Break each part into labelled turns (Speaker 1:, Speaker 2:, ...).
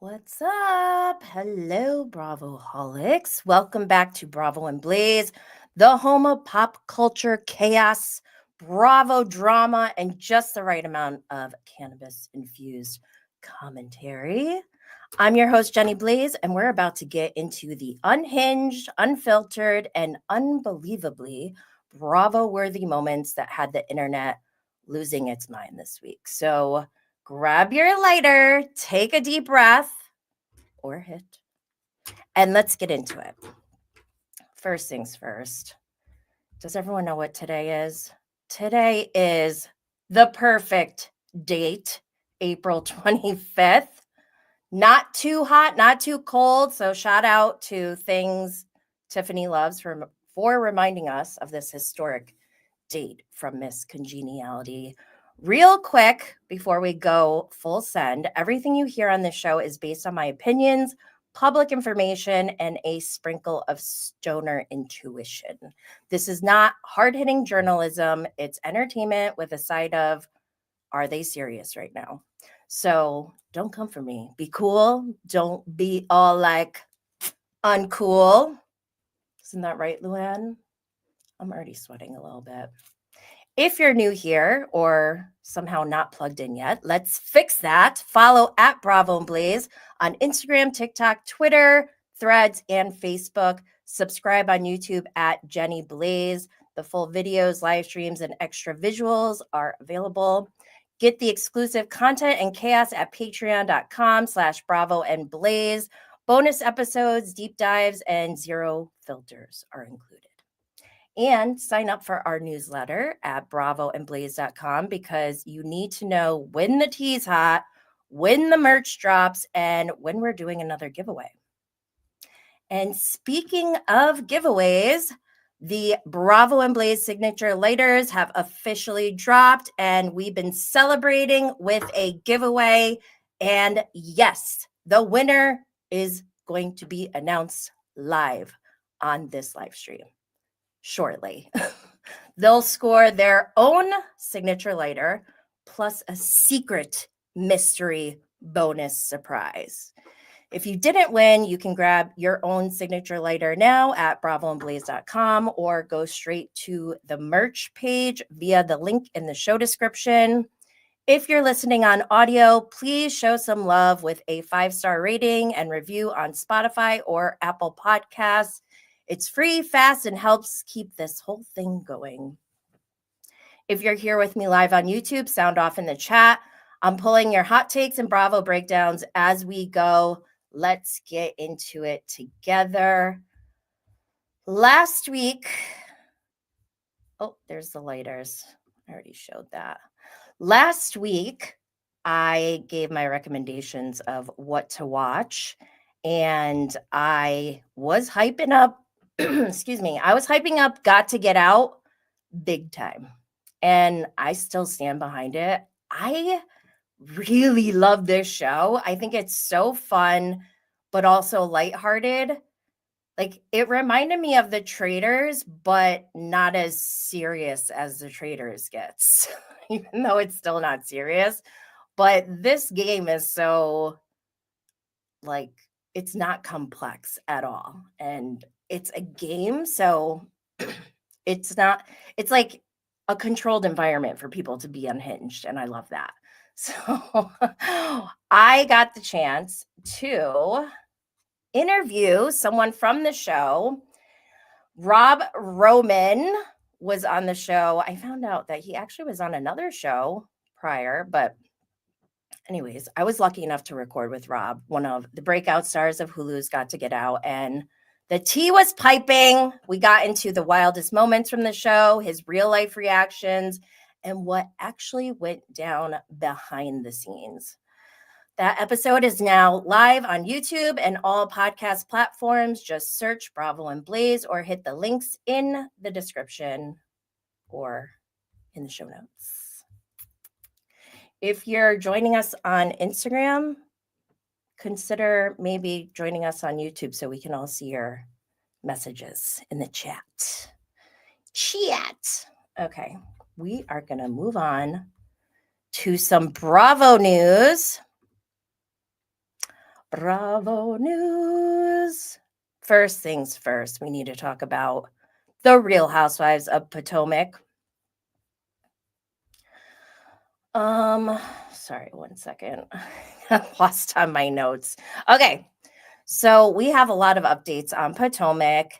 Speaker 1: What's up? Hello, Bravoholics. Welcome back to Bravo and Blaze, the home of pop culture chaos, Bravo drama, and just the right amount of cannabis infused commentary. I'm your host, Jenny Blaze, and we're about to get into the unhinged, unfiltered, and unbelievably Bravo worthy moments that had the internet losing its mind this week. So, grab your lighter, take a deep breath or hit, and let's get into it. First things first. Does everyone know what today is? Today is the perfect date, April 25th. Not too hot, not too cold. So, shout out to things Tiffany loves for reminding us of this historic date from Miss Congeniality. Real quick, before we go full send, everything you hear on this show is based on my opinions, public information, and a sprinkle of stoner intuition. This is not hard hitting journalism, it's entertainment with a side of, are they serious right now? So don't come for me. Be cool. Don't be all like uncool. Isn't that right, Luann? I'm already sweating a little bit. If you're new here or somehow not plugged in yet, let's fix that. Follow at Bravo and Blaze on Instagram, TikTok, Twitter, Threads, and Facebook. Subscribe on YouTube at Jenny Blaze. The full videos, live streams, and extra visuals are available. Get the exclusive content and chaos at patreon.com/Bravo and Blaze. Bonus episodes, deep dives, and zero filters are included. And sign up for our newsletter at bravoandblaze.com because you need to know when the tea's hot, when the merch drops, and when we're doing another giveaway. And speaking of giveaways, the Bravo and Blaze signature lighters have officially dropped, and we've been celebrating with a giveaway. And yes, the winner is going to be announced live on this live stream shortly. They'll score their own signature lighter plus a secret mystery bonus surprise. If you didn't win, you can grab your own signature lighter now at bravoandblaze.com or go straight to the merch page via the link in the show description. If you're listening on audio, please show some love with a 5-star rating and review on Spotify or Apple Podcasts. It's free, fast, and helps keep this whole thing going. If you're here with me live on YouTube, sound off in the chat. I'm pulling your hot takes and Bravo breakdowns as we go. Let's get into it together. Last week, there's the lighters. I already showed that. Last week, I gave my recommendations of what to watch, and I was hyping up I was hyping up Got to Get Out big time. And I still stand behind it. I really love this show. I think it's so fun, but also lighthearted. Like, it reminded me of The Traitors, but not as serious as The Traitors gets, even though it's still not serious. But this game is so, like, it's not complex at all. And it's a game, so it's like a controlled environment for people to be unhinged, and I love that. So I got the chance to interview someone from the show. RHOP RHOM was on the show. I found out that he actually was on another show prior, but anyways, I was lucky enough to record with Rob, one of the breakout stars of Hulu's Got to Get Out, and the tea was piping. We got into the wildest moments from the show, his real life reactions, and what actually went down behind the scenes. That episode is now live on YouTube and all podcast platforms. Just search Bravo and Blaze or hit the links in the description or in the show notes. If you're joining us on Instagram, consider maybe joining us on YouTube so we can all see your messages in the chat. Okay, we are going to move on to some Bravo news. Bravo news. First things first, we need to talk about the Real Housewives of Potomac. Sorry, one second. I lost on my notes. Okay, so we have a lot of updates on Potomac.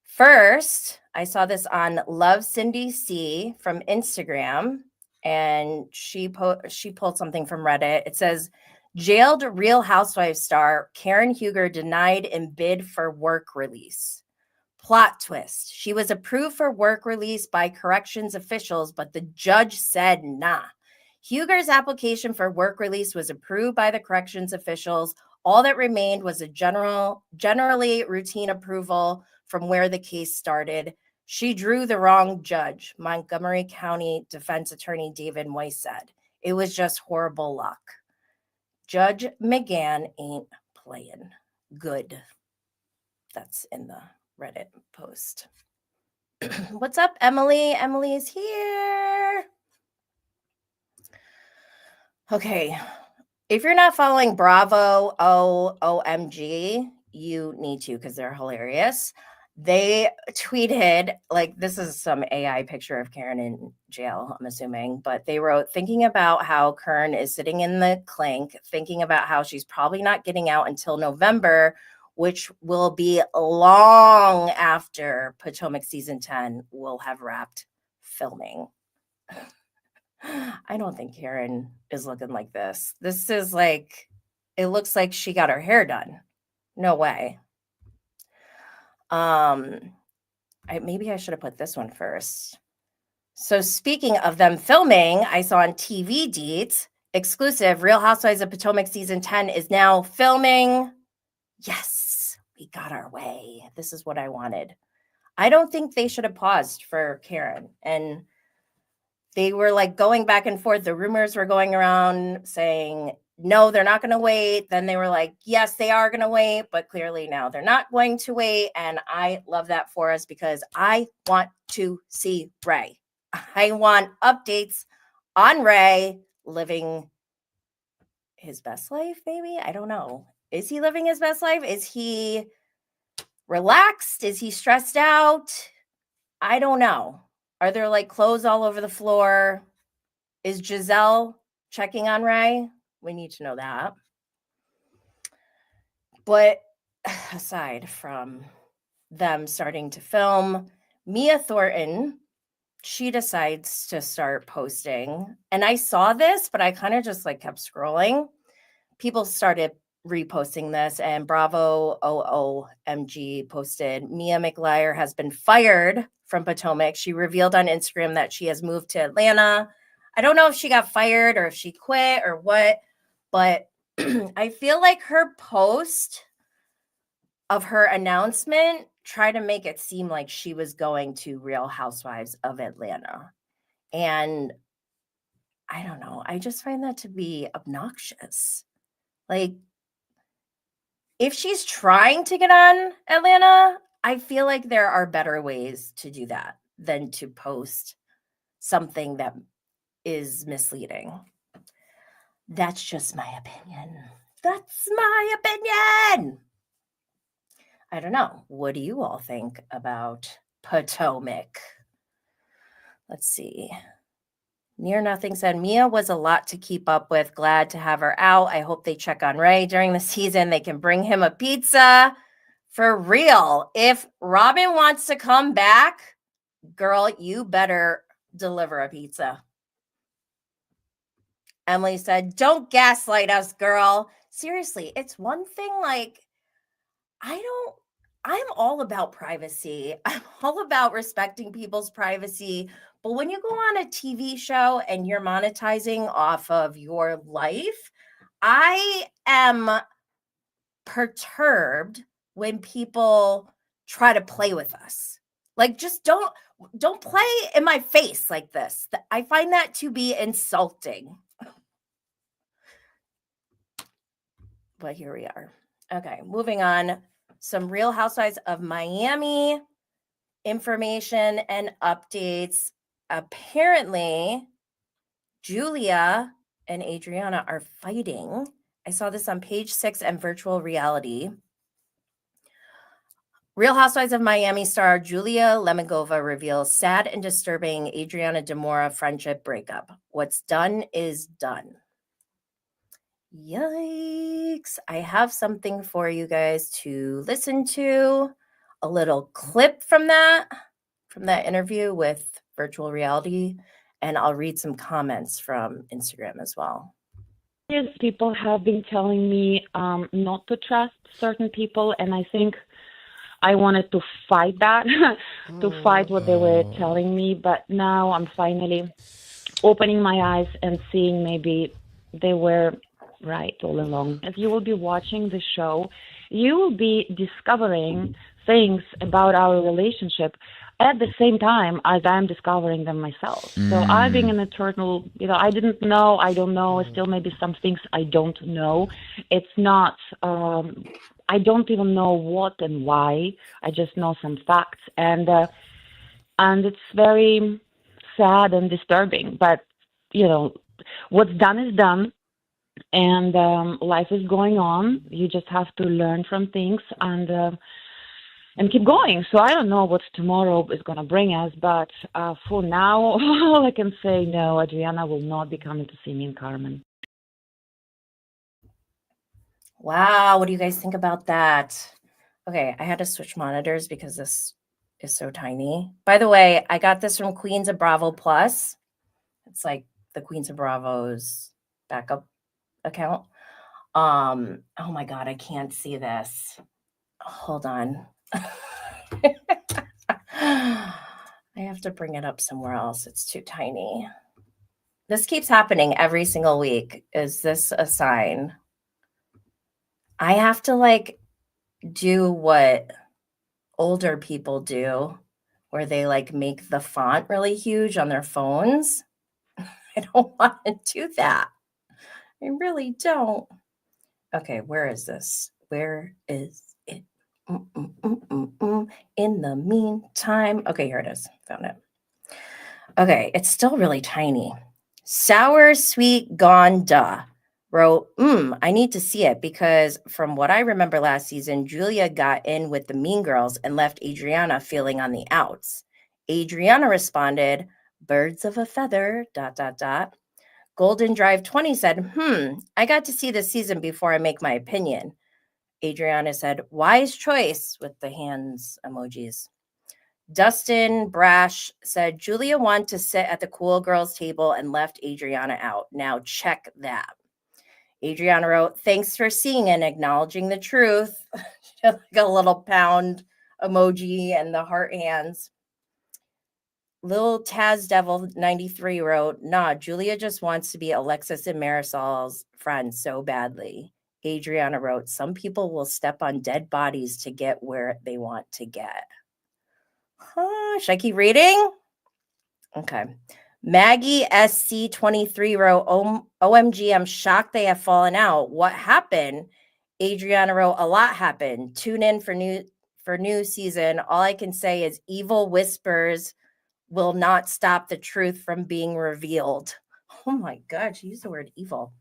Speaker 1: First, I saw this on Love Cindy C from Instagram, and she pulled something from Reddit. It says, jailed Real Housewives star Karen Huger denied in bid for work release. Plot twist. She was approved for work release by corrections officials, but the judge said nah. Huger's application for work release was approved by the corrections officials. All that remained was a generally routine approval from where the case started. She drew the wrong judge, Montgomery County Defense Attorney David Weiss said. It was just horrible luck. Judge McGann ain't playing. Good. That's in the Reddit post. What's up, Emily? Emily's here. Okay. If you're not following Bravo OMG, you need to because they're hilarious. They tweeted, like, this is some AI picture of Karen in jail, I'm assuming, but they wrote, thinking about how Karen is sitting in the clink, thinking about how she's probably not getting out until November, which will be long after Potomac season 10 will have wrapped filming. I don't think Karen is looking like this. This is like, it looks like she got her hair done. No way. Maybe I should have put this one first. So speaking of them filming, I saw on TV Deets, exclusive, Real Housewives of Potomac season 10 is now filming. Yes, we got our way. This is what I wanted. I don't think they should have paused for Karen. And they were like going back and forth. The rumors were going around saying, no, they're not going to wait. Then they were like, yes, they are going to wait. But clearly now they're not going to wait. And I love that for us because I want to see Ray. I want updates on Ray living his best life, maybe? I don't know. Is he living his best life? Is he relaxed? Is he stressed out? I don't know. Are there like clothes all over the floor? Is Giselle checking on Ray? We need to know that. But aside from them starting to film, Mia Thornton, she decides to start posting. And I saw this, but I kind of just like kept scrolling. People started reposting this, and Bravo OOMG posted, Mia McLeod has been fired from Potomac. She revealed on Instagram that she has moved to Atlanta. I don't know if she got fired or if she quit or what, but I feel like her post of her announcement tried to make it seem like she was going to Real Housewives of Atlanta. And I don't know. I just find that to be obnoxious. Like, if she's trying to get on Atlanta, I feel like there are better ways to do that than to post something that is misleading. That's just my opinion. That's my opinion. I don't know. What do you all think about Potomac? Let's see. Near Nothing said, Mia was a lot to keep up with. Glad to have her out. I hope they check on Ray during the season. They can bring him a pizza. For real. If Robin wants to come back, girl, you better deliver a pizza. Emily said, don't gaslight us, girl. Seriously, it's one thing like, I'm all about privacy. I'm all about respecting people's privacy. But when you go on a TV show and you're monetizing off of your life, I am perturbed when people try to play with us. Like, just don't play in my face like this. I find that to be insulting. But here we are. Okay, moving on. Some Real Housewives of Miami information and updates. Apparently, Julia and Adriana are fighting, I saw this on page 6 and virtual reality. Real Housewives of Miami star Julia Lemegova reveals sad and disturbing Adriana Demora friendship breakup. What's done is done. Yikes. I have something for you guys to listen to. A little clip from that interview with virtual reality. And I'll read some comments from Instagram as well.
Speaker 2: People have been telling me not to trust certain people, and I think I wanted to fight that, to fight what they were telling me, but now I'm finally opening my eyes and seeing maybe they were right all along. As you will be watching the show, you will be discovering things about our relationship at the same time as I'm discovering them myself. So I'm being an eternal, I didn't know, I don't know, still maybe some things I don't know. It's not, I don't even know what and why. I just know some facts. And it's very sad and disturbing. But, what's done is done. And life is going on. You just have to learn from things and keep going. So I don't know what tomorrow is going to bring us, but for now, all I can say, no, Adriana will not be coming to see me in Carmen.
Speaker 1: Wow, what do you guys think about that? Okay, I had to switch monitors because this is so tiny. By the way, I got this from Queens of Bravo Plus. It's like the Queens of Bravo's backup account. Oh my God, I can't see this. Hold on. I have to bring it up somewhere else. It's too tiny. This keeps happening every single week. Is this a sign? I have to do what older people do, where they make the font really huge on their phones. I don't want to do that. I really don't. Okay, where is this? Where is it? In the meantime. Okay, here it is. Found it. Okay, it's still really tiny. Sour, sweet, gone, duh. Wrote, I need to see it because from what I remember last season, Julia got in with the mean girls and left Adriana feeling on the outs. Adriana responded, birds of a feather, ... Golden Drive 20 said, I got to see this season before I make my opinion. Adriana said, wise choice, with the hands emojis. Dustin Brash said, Julia wanted to sit at the cool girls table and left Adriana out. Now check that. Adriana wrote, thanks for seeing and acknowledging the truth. Like a little pound emoji and the heart hands. Lil Taz Devil 93 wrote, nah, Julia just wants to be Alexis and Marisol's friend so badly. Adriana wrote, some people will step on dead bodies to get where they want to get. Should I keep reading? Okay. Maggie SC23 wrote, OMG, I'm shocked they have fallen out. What happened? Adriana wrote, a lot happened. Tune in for new season. All I can say is evil whispers will not stop the truth from being revealed. Oh my God, she used the word evil.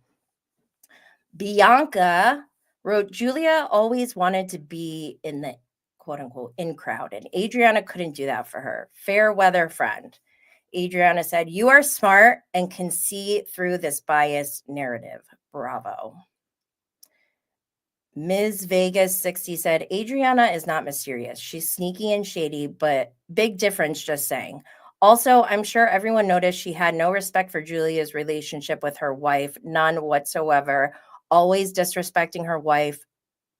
Speaker 1: Bianca wrote, Julia always wanted to be in the quote unquote in crowd, and Adriana couldn't do that for her. Fair weather friend. Adriana said, you are smart and can see through this biased narrative. Bravo. Ms. Vegas 60 said, Adriana is not mysterious. She's sneaky and shady, but big difference, just saying. Also, I'm sure everyone noticed she had no respect for Julia's relationship with her wife, none whatsoever. Always disrespecting her wife.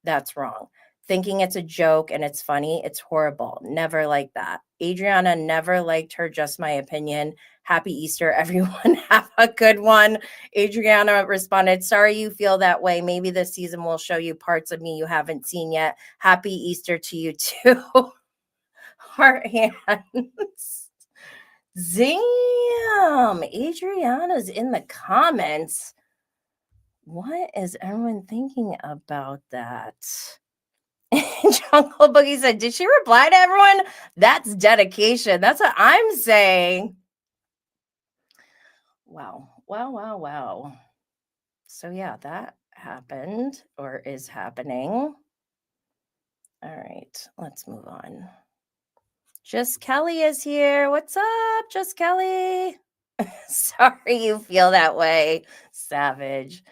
Speaker 1: That's wrong. Thinking it's a joke and it's funny, it's horrible. Never like that. Adriana never liked her, just my opinion. Happy Easter, everyone. Have a good one. Adriana responded, sorry you feel that way. Maybe this season will show you parts of me you haven't seen yet. Happy Easter to you too. Heart hands. Damn. Adriana's in the comments. What is everyone thinking about that? Jungle Boogie said, did she reply to everyone? That's dedication. That's what I'm saying. Wow. So yeah, that happened or is happening. All right, let's move on. Just Kelly is here. What's up, Just Kelly? Sorry you feel that way, savage.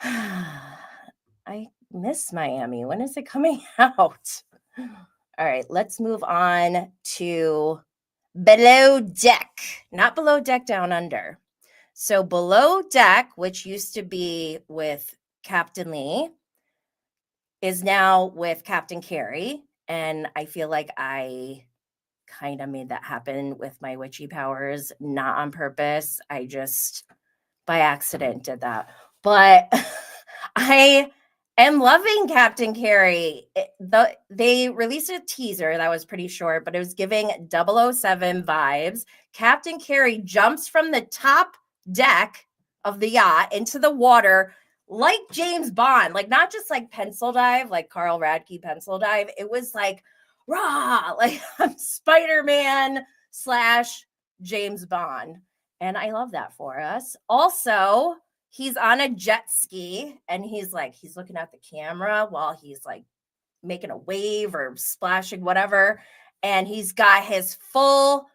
Speaker 1: I miss Miami. When is it coming out? All right, let's move on to Below Deck, not Below Deck Down Under. So Below Deck, which used to be with Captain Lee, is now with Captain Carrie. And I feel like I kind of made that happen with my witchy powers, not on purpose. I just by accident did that. But I am loving Captain Carrie. They released a teaser that was pretty short, but it was giving 007 vibes. Captain Carrie jumps from the top deck of the yacht into the water like James Bond, like not just like pencil dive, like Carl Radke pencil dive. It was like rah, like I'm Spider-Man / James Bond. And I love that for us. Also, he's on a jet ski and he's looking at the camera while he's like making a wave or splashing, whatever. And he's got his full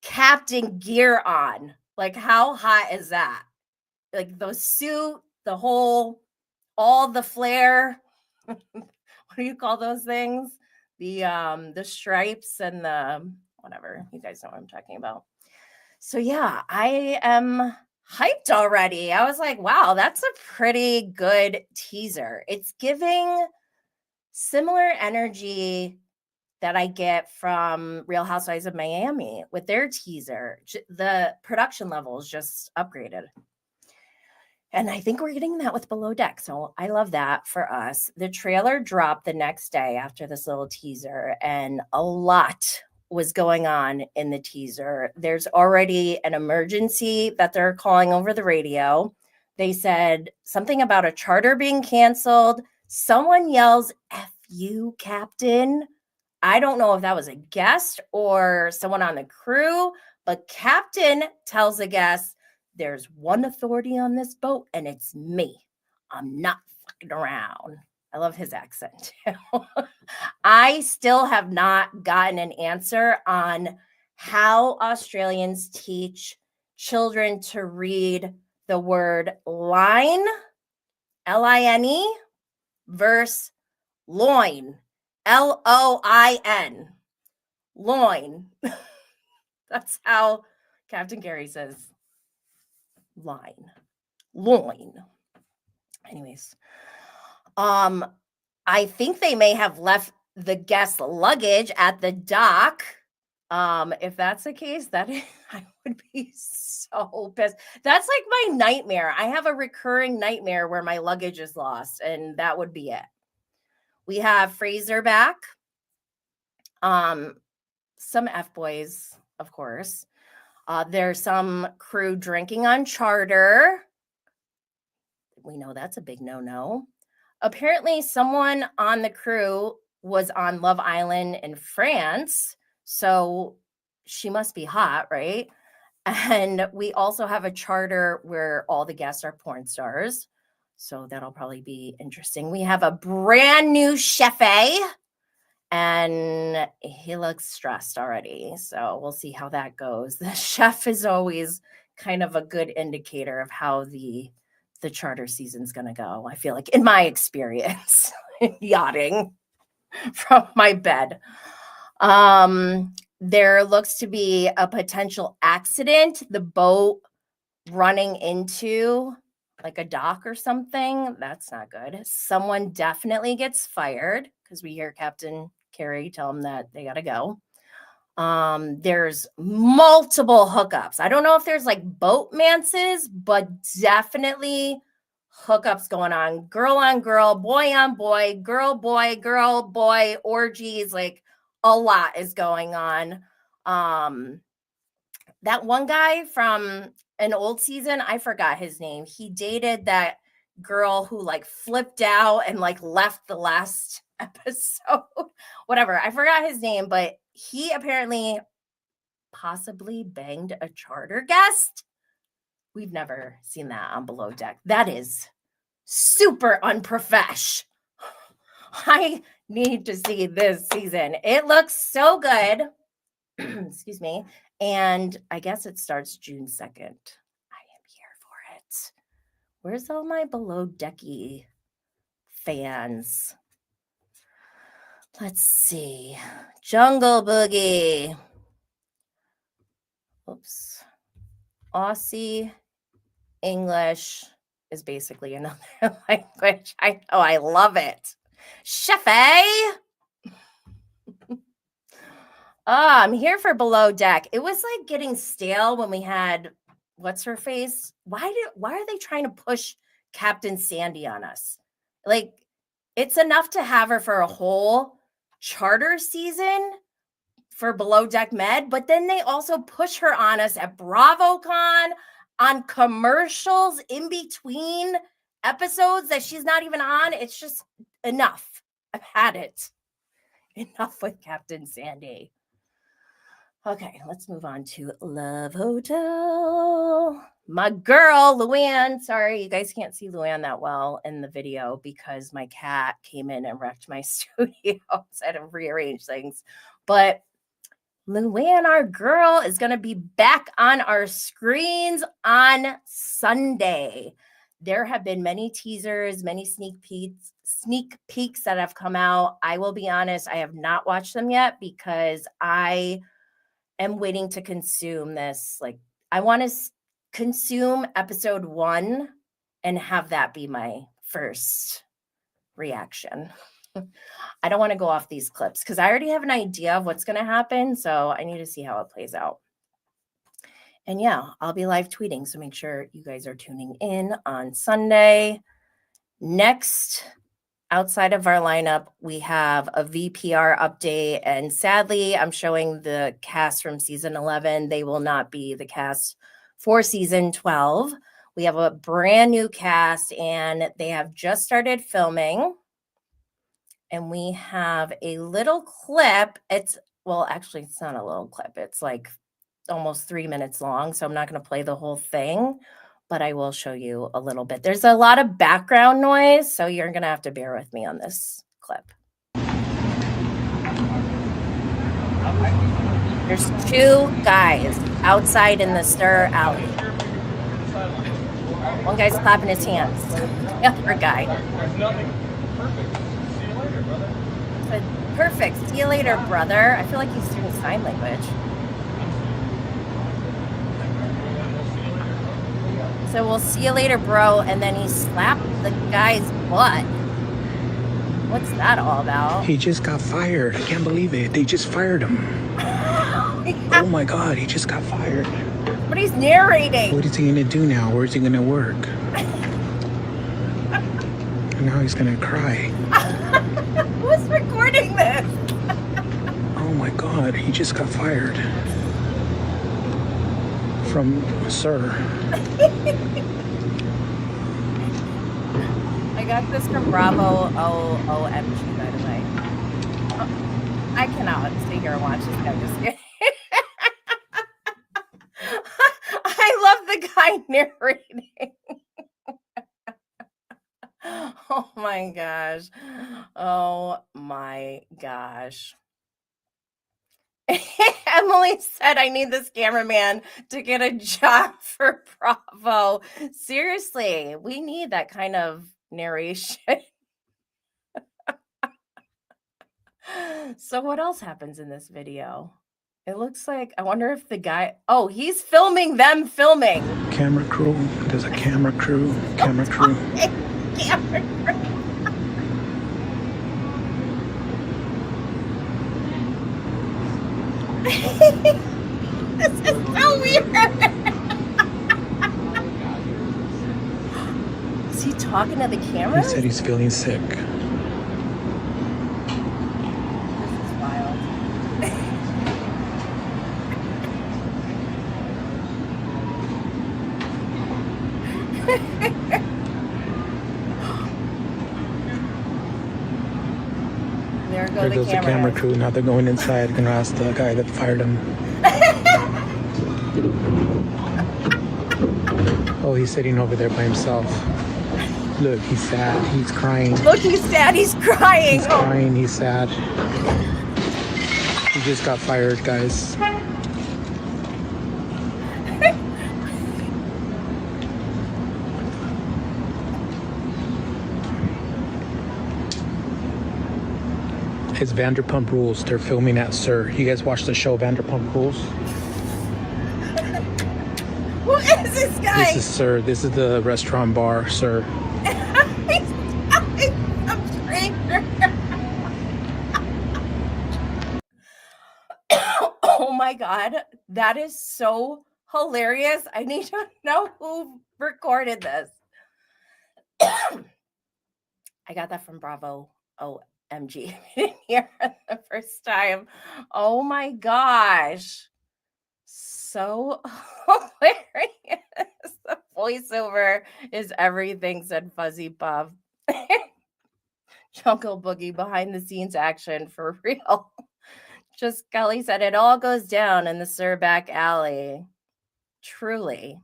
Speaker 1: captain gear on. Like, how hot is that? Like the suit, all the flare. What do you call those things? The stripes and the whatever. You guys know what I'm talking about. So yeah, I am hyped already. I was like, wow, that's a pretty good teaser. It's giving similar energy that I get from Real Housewives of Miami with their teaser. The production level is just upgraded. And I think we're getting that with Below Deck. So I love that for us. The trailer dropped the next day after this little teaser, and a lot was going on in the teaser. There's already an emergency that they're calling over the radio. They said something about a charter being canceled. Someone yells, "F you, Captain." I don't know if that was a guest or someone on the crew, but Captain tells a guest, "There's one authority on this boat, and it's me. I'm not fucking around." I love his accent too. I still have not gotten an answer on how Australians teach children to read the word line, Line, versus loin, Loin. Loin. That's how Captain Gary says line. Loin. Anyways, I think they may have left the guest luggage at the dock. If that's the case, I would be so pissed. That's like my nightmare. I have a recurring nightmare where my luggage is lost, and that would be it. We have Fraser back. Some F-boys, of course. There's some crew drinking on charter. We know that's a big no-no. Apparently, someone on the crew was on Love Island in France, so she must be hot, right? And we also have a charter where all the guests are porn stars, so that'll probably be interesting. We have a brand new chef, and he looks stressed already, so we'll see how that goes. The chef is always kind of a good indicator of how the charter season's going to go. I feel like in my experience yachting from my bed. There looks to be a potential accident, the boat running into like a dock or something. That's not good. Someone definitely gets fired because we hear Captain Carrie tell them that they got to go. There's multiple hookups. I don't know if there's like boat mances, but definitely hookups going on. Girl on girl, boy on boy, girl, boy, orgies. Like a lot is going on. That one guy from an old season, I forgot his name. He dated that girl who like flipped out and like left the last episode. Whatever. I forgot his name, but he apparently possibly banged a charter guest. We've never seen that on Below Deck. That is super unprofesh. I need to see this season. It looks so good. Excuse me. And I guess it starts June 2nd. I am here for it. Where's all my Below Decky fans? Let's see. Jungle Boogie. Oops. Aussie English is basically another language. I know, I love it. Chefy. I'm here for Below Deck. It was like getting stale when we had what's her face? Why are they trying to push Captain Sandy on us? Like, it's enough to have her for a whole charter season for Below Deck Med, but then they also push her on us at BravoCon, on commercials in between episodes that she's not even on. It's just enough. I've had it. Enough with Captain Sandy. Okay, let's move on to Love Hotel. My girl, Luann. Sorry, you guys can't see Luann that well in the video because my cat came in and wrecked my studio. So I had to rearrange things. But Luann, our girl, is going to be back on our screens on Sunday. There have been many teasers, many sneak peeks that have come out. I will be honest, I have not watched them yet because I am waiting to consume this. Like, I want to consume episode 1 and have that be my first reaction. I don't want to go off these clips because I already have an idea of what's going to happen. So I need to see how it plays out. And yeah, I'll be live tweeting. So make sure you guys are tuning in on Sunday. Next, outside of our lineup, we have a VPR update. And sadly, I'm showing the cast from season 11. They will not be the cast for season 12. We have a brand new cast and they have just started filming. And we have a little clip. Actually, it's not a little clip. It's like almost 3 minutes long. So I'm not going to play the whole thing, but I will show you a little bit. There's a lot of background noise, so you're going to have to bear with me on this clip. There's 2 guys outside in the Stir Alley. One guy's clapping his hands. The other guy. Perfect. See you later, brother. I feel like he's doing sign language. So we'll see you later, bro. And then he slapped the guy's butt. What's that all about?
Speaker 3: He just got fired. I can't believe it. They just fired him. Oh my God, he just got fired.
Speaker 1: But he's narrating.
Speaker 3: What is he gonna do now? Where's he gonna work? And now he's gonna cry.
Speaker 1: Who's recording this?
Speaker 3: Oh my God, he just got fired. From Sir.
Speaker 1: I got this from Bravo OMG, by the way. Oh, I cannot sit here and watch this guy just kidding. I love the guy narrating. Oh my gosh. Oh my gosh. Emily said, I need this cameraman to get a job for Bravo. Seriously, we need that kind of narration. So what else happens in this video? It looks like, I wonder if the guy, oh, he's filming them filming.
Speaker 3: Camera crew. There's a camera crew. Camera crew.
Speaker 1: Camera crew. This is so weird. Is he talking to the camera?
Speaker 3: He said he's feeling sick.
Speaker 1: This is wild. There
Speaker 3: goes the camera crew. Now they're going inside. Gonna ask the guy that fired him. Oh, he's sitting over there by himself. Look, he's sad. He's crying.
Speaker 1: Look, he's sad. He's crying.
Speaker 3: He's crying. He's sad. He just got fired, guys. It's Vanderpump Rules. They're filming at Sir. You guys watch the show Vanderpump Rules?
Speaker 1: Who is this guy?
Speaker 3: This is Sir. This is the restaurant bar, Sir.
Speaker 1: Oh my God. That is so hilarious. I need to know who recorded this. I got that from Bravo. OMG. Here the first time. Oh my gosh. So hilarious. The voiceover is everything, said Fuzzy Puff. Jungle Boogie behind the scenes action for real. Just Kelly said it all goes down in the Sir back alley. Truly.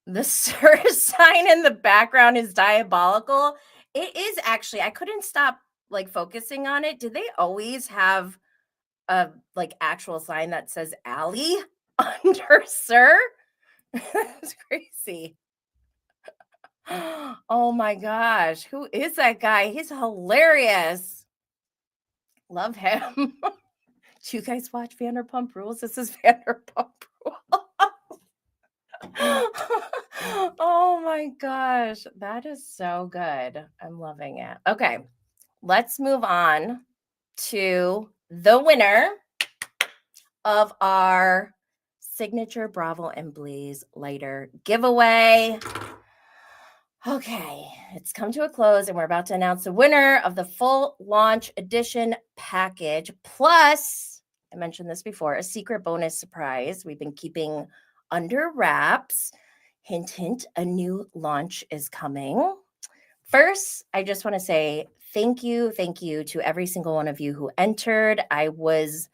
Speaker 1: The Sir sign in the background is diabolical. It is actually, I couldn't stop like focusing on it. Did they always have a like actual sign that says alley under Sir? That's crazy. Oh my gosh. Who is that guy? He's hilarious. Love him. Do you guys watch Vanderpump Rules? This is Vanderpump Rules. Oh my gosh. That is so good. I'm loving it. Okay. Let's move on to the winner of our signature Bravo and Blaze lighter giveaway. Okay, it's come to a close and we're about to announce the winner of the full launch edition package. Plus, I mentioned this before, a secret bonus surprise we've been keeping under wraps. Hint, hint, a new launch is coming. First, I just want to say thank you to every single one of you who entered. I was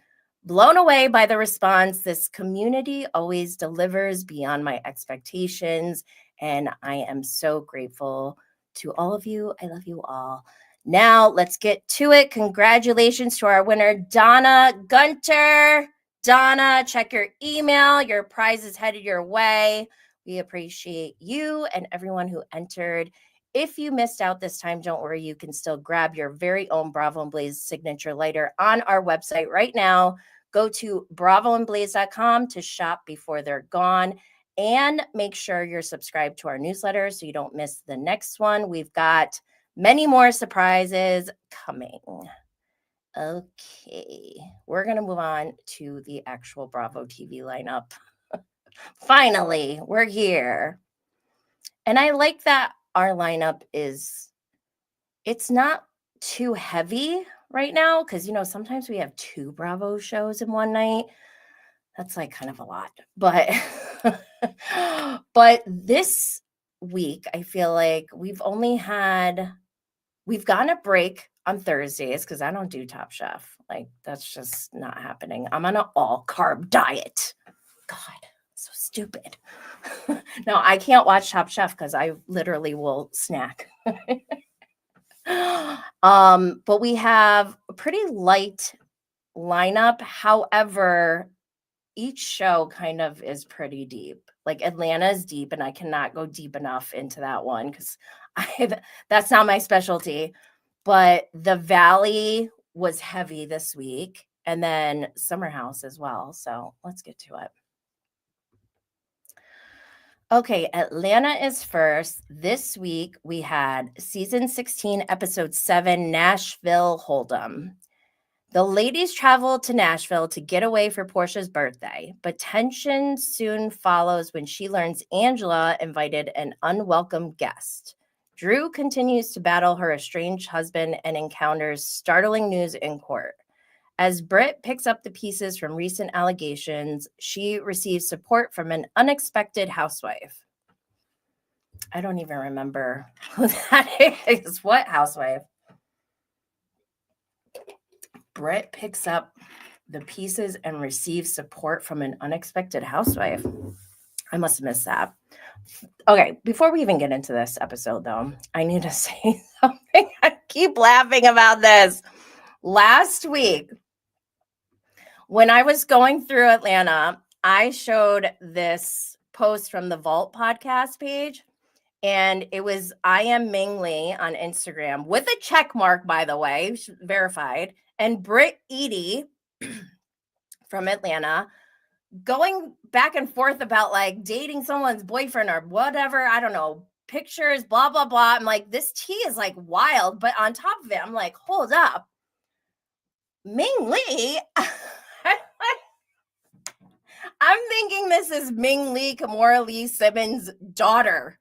Speaker 1: blown away by the response. This community always delivers beyond my expectations. And I am so grateful to all of you. I love you all. Now let's get to it. Congratulations to our winner, Donna Gunter. Donna, check your email. Your prize is headed your way. We appreciate you and everyone who entered. If you missed out this time, don't worry. You can still grab your very own Bravo and Blaze signature lighter on our website right now. Go to bravoandblaze.com to shop before they're gone. And make sure you're subscribed to our newsletter so you don't miss the next one. We've got many more surprises coming. Okay, we're going to move on to the actual Bravo TV lineup. Finally, we're here. And I like that our lineup it's not too heavy right now because, sometimes we have 2 Bravo shows in one night. That's like kind of a lot, but this week, I feel like we've gotten a break on Thursdays because I don't do Top Chef. Like that's just not happening. I'm on an all carb diet. God, so stupid. No, I can't watch Top Chef because I literally will snack. But we have a pretty light lineup. However, each show kind of is pretty deep. Like Atlanta is deep, and I cannot go deep enough into that one because that's not my specialty. But the Valley was heavy this week, and then Summer House as well. So let's get to it. Okay, Atlanta is first. This week we had season 16, episode 7, Nashville Hold'em. The ladies travel to Nashville to get away for Portia's birthday, but tension soon follows when she learns Angela invited an unwelcome guest. Drew continues to battle her estranged husband and encounters startling news in court. As Britt picks up the pieces from recent allegations, she receives support from an unexpected housewife. I don't even remember who that is. What housewife? Britt picks up the pieces and receives support from an unexpected housewife. I must have missed that. Okay, before we even get into this episode, though, I need to say something. I keep laughing about this. Last week, when I was going through Atlanta, I showed this post from the Vault podcast page, and it was I am Ming Lee on Instagram with a check mark, by the way, verified, and Britt Edie from Atlanta going back and forth about like dating someone's boyfriend or whatever. I don't know, pictures, blah, blah, blah. I'm like, this tea is like wild. But on top of it, I'm like, hold up. Ming Lee. I'm thinking this is Ming Lee, Kimora Lee Simmons' daughter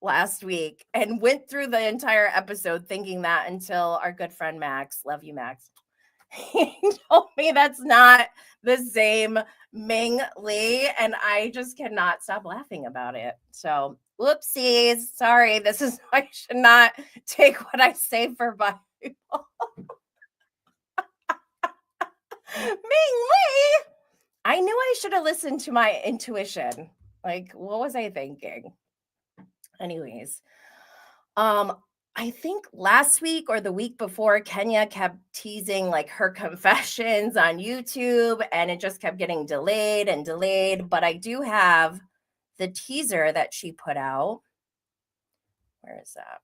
Speaker 1: last week, and went through the entire episode thinking that until our good friend Max, love you, Max, he told me that's not the same Ming Lee, and I just cannot stop laughing about it. So, whoopsies. Sorry, this is I should not take what I say for Bible. Ming Lee. I knew I should have listened to my intuition. Like, what was I thinking? Anyways, I think last week or the week before, Kenya kept teasing like her confessions on YouTube, and it just kept getting delayed and delayed. But I do have the teaser that she put out. Where is that?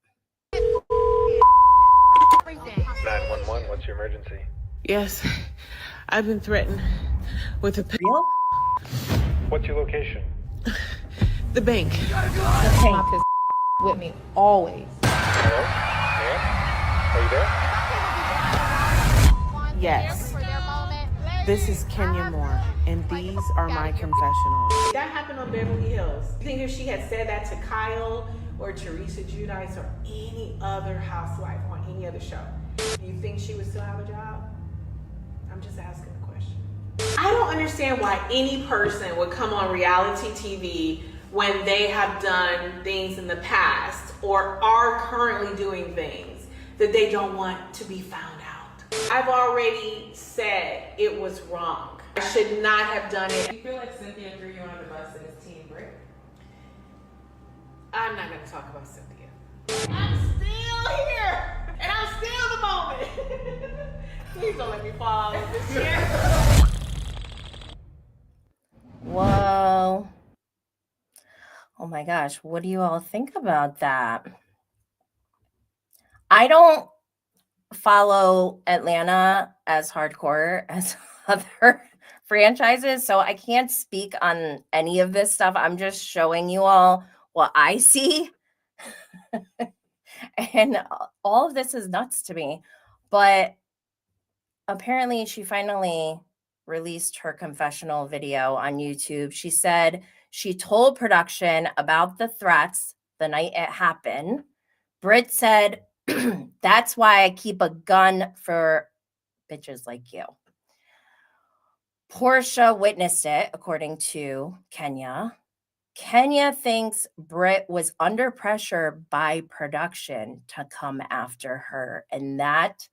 Speaker 4: 911, what's your emergency?
Speaker 5: Yes, I've been threatened with a
Speaker 1: Real?
Speaker 4: What's your location?
Speaker 5: the bank.
Speaker 6: Potomac is with me always.
Speaker 4: Hello? Ma'am? Are you there?
Speaker 5: Yes. This is Kenya Moore, and these are my confessionals. That happened on Beverly Hills. You think if she had said that to Kyle or Teresa Giudice or any other housewife on any other show, do you think she would still have a job? I'm just asking the question. I don't understand why any person would come on reality TV when they have done things in the past or are currently doing things that they don't want to be found out. I've already said it was wrong. I should not have done it.
Speaker 6: You feel like Cynthia threw you under the bus in his team, Britt?
Speaker 5: I'm not going to talk about Cynthia. I'm still here, and I'm still the moment. Please don't let me fall out of this chair.
Speaker 1: Whoa. Oh my gosh, what do you all think about that? I don't follow Atlanta as hardcore as other franchises, so I can't speak on any of this stuff. I'm just showing you all what I see. And all of this is nuts to me. But apparently she finally released her confessional video on YouTube. She said she told production about the threats the night it happened. Britt said, that's why I keep a gun for bitches like you. Portia witnessed it, according to Kenya. Kenya thinks Britt was under pressure by production to come after her, and that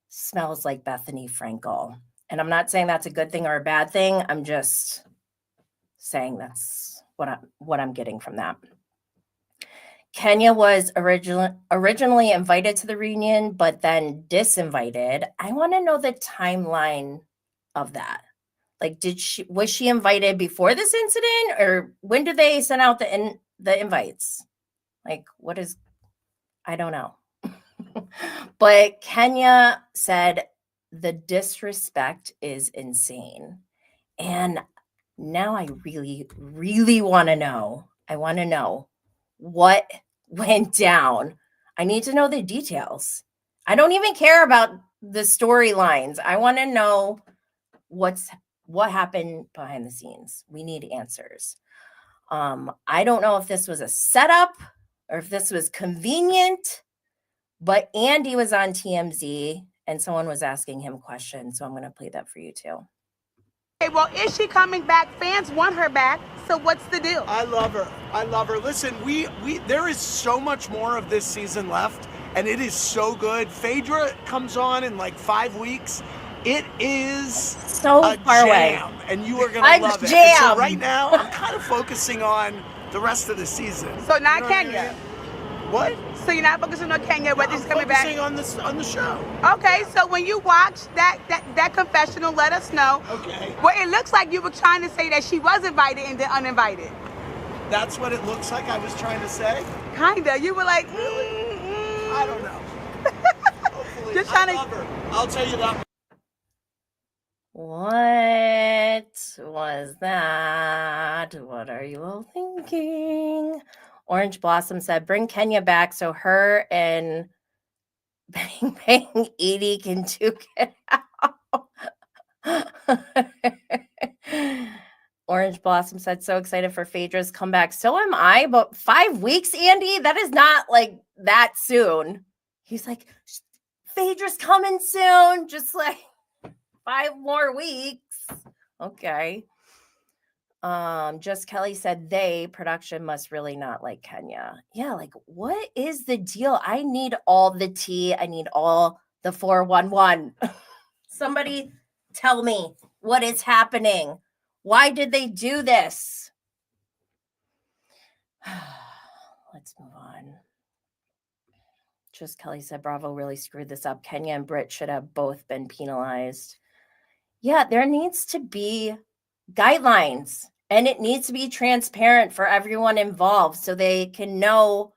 Speaker 1: smells like Bethany Frankel. And I'm not saying that's a good thing or a bad thing. I'm just saying that's what I'm getting from that. Kenya was originally invited to the reunion, but then disinvited. I want to know the timeline of that. Like, was she invited before this incident, or when did they send out the invites? Like, I don't know. But Kenya said the disrespect is insane. And now I really, really want to know. I want to know what went down. I need to know the details. I don't even care about the storylines. I want to know what happened behind the scenes. We need answers. I don't know if this was a setup or if this was convenient, but Andy was on TMZ and someone was asking him questions. So I'm going to play that for you too.
Speaker 7: Okay, well, is she coming back? Fans want her back. So what's the deal?
Speaker 8: I love her. I love her. Listen, there is so much more of this season left, and it is so good. Phaedra comes on in like 5 weeks. It is
Speaker 1: So
Speaker 8: a
Speaker 1: far away.
Speaker 8: jam, and you are going
Speaker 1: A
Speaker 8: to love it. And
Speaker 1: jam.
Speaker 8: so right now, I'm kind of focusing on the rest of the season.
Speaker 7: So not
Speaker 8: You know what I
Speaker 7: Kenya.
Speaker 8: mean? What?
Speaker 7: So you're not focusing on Kenya, but
Speaker 8: I'm
Speaker 7: this coming back.
Speaker 8: focusing on the show.
Speaker 7: Okay, so when you watch that confessional, let us know.
Speaker 8: Okay.
Speaker 7: Well, it looks like you were trying to say that she was invited and then uninvited.
Speaker 8: That's what it looks like I was trying to say.
Speaker 7: Kinda. You were like,
Speaker 8: I don't know. Hopefully.
Speaker 7: Just trying
Speaker 8: I
Speaker 7: to-
Speaker 8: love her. I'll tell you that.
Speaker 1: What was that? What are you all thinking? Orange Blossom said, bring Kenya back so her and Bang Bang Edie can duke it out. Orange Blossom said, so excited for Phaedra's comeback. So am I, but 5 weeks, Andy? That is not like that soon. He's like, Phaedra's coming soon. Just like 5 more weeks. Okay. Just Kelly said production must really not like Kenya. Yeah, like what is the deal? I need all the tea. I need all the 411. Somebody tell me what is happening. Why did they do this? Let's move on. Just Kelly said Bravo really screwed this up. Kenya and Britt should have both been penalized. Yeah, there needs to be guidelines and it needs to be transparent for everyone involved so they can know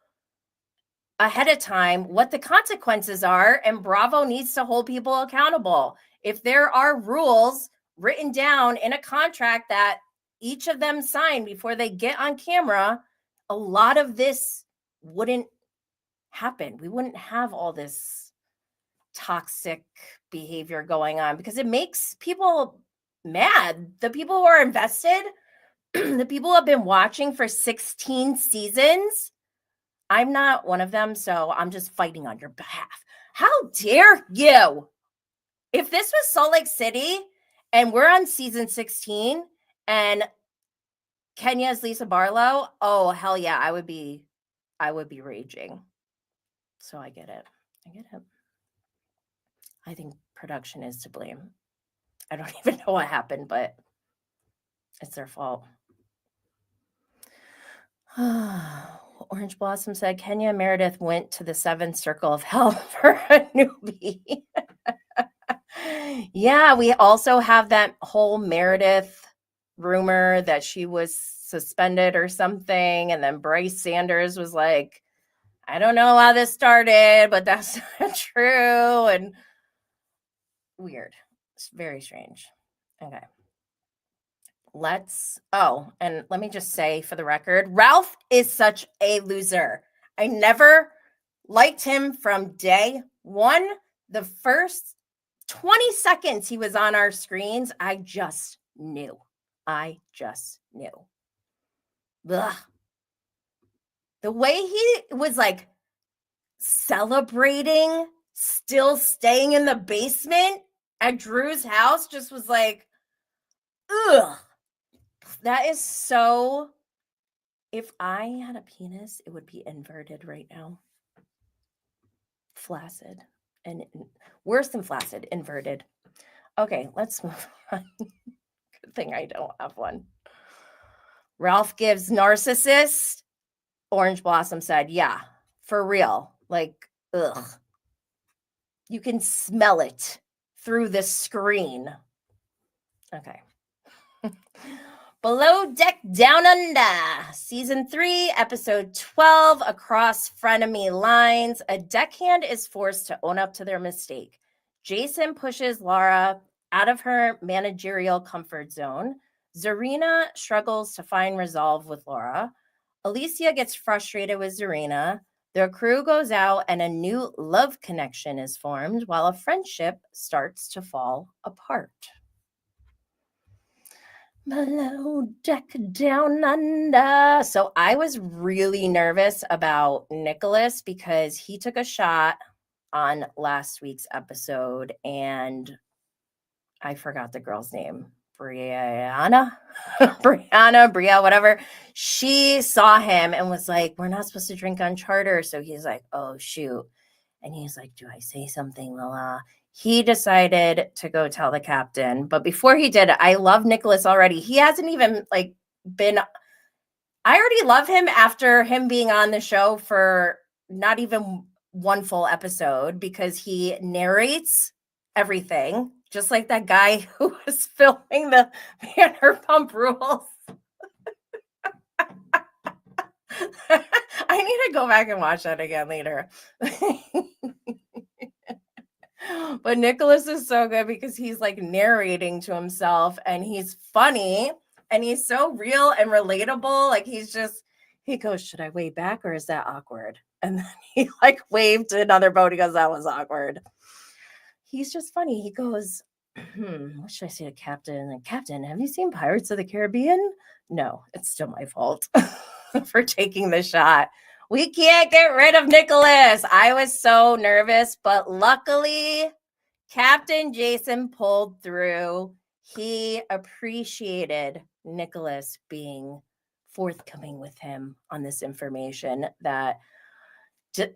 Speaker 1: ahead of time what the consequences are, and Bravo needs to hold people accountable. If there are rules written down in a contract that each of them sign before they get on camera, a lot of this wouldn't happen. We wouldn't have all this toxic behavior going on because it makes people mad. The people who are invested, the people who have been watching for 16 seasons, I'm not one of them, so I'm just fighting on your behalf. How dare you? If this was Salt Lake City and we're on season 16 and Kenya is Lisa Barlow, oh hell yeah, I would be raging. So I get it. I think production is to blame. I don't even know what happened, but it's their fault. Orange Blossom said Kenya Meredith went to the 7th circle of hell for a newbie. Yeah, we also have that whole Meredith rumor that she was suspended or something. And then Bryce Sanders was like, I don't know how this started, but that's not true. And weird. It's very strange. Okay. And let me just say for the record, Ralph is such a loser. I never liked him from day one. The first 20 seconds he was on our screens, I just knew. Ugh. The way he was like celebrating, still staying in the basement at Drew's house just was like, ugh. That is so. If I had a penis, it would be inverted right now. Flaccid. And worse than flaccid, inverted. Okay, let's move on. Good thing I don't have one. Ralph gives narcissist. Orange Blossom said, yeah, for real. Like, ugh. You can smell it through the screen. Okay. Below Deck Down Under, Season 3, Episode 12, Across Frenemy Lines. A deckhand is forced to own up to their mistake. Jason pushes Laura out of her managerial comfort zone. Zarina struggles to find resolve with Laura. Alicia gets frustrated with Zarina. Their crew goes out and a new love connection is formed while a friendship starts to fall apart. Below Deck Down Under. So I was really nervous about Nicholas because he took a shot on last week's episode and I forgot the girl's name. Bria, whatever. She saw him and was like, we're not supposed to drink on charter. So he's like, oh, shoot. And he's like, do I say something, Lala? he decided to go tell the captain. But before he did, I love Nicholas already. He hasn't even like been, I already love him after him being on the show for not even one full episode, because he narrates everything, just like that guy who was filming the Vanderpump Rules. I need to go back and watch that again later. But Nicholas is so good because he's like narrating to himself, and he's funny, and he's so real and relatable. Like he goes, should I wave back or is that awkward? And then he like waved to another boat. He goes, that was awkward. He's just funny. He goes, what should I say to Captain? Like, Captain, have you seen Pirates of the Caribbean? No, it's still my fault for taking the shot. We can't get rid of Nicholas. I was so nervous, but luckily Captain Jason pulled through. He appreciated Nicholas being forthcoming with him on this information that did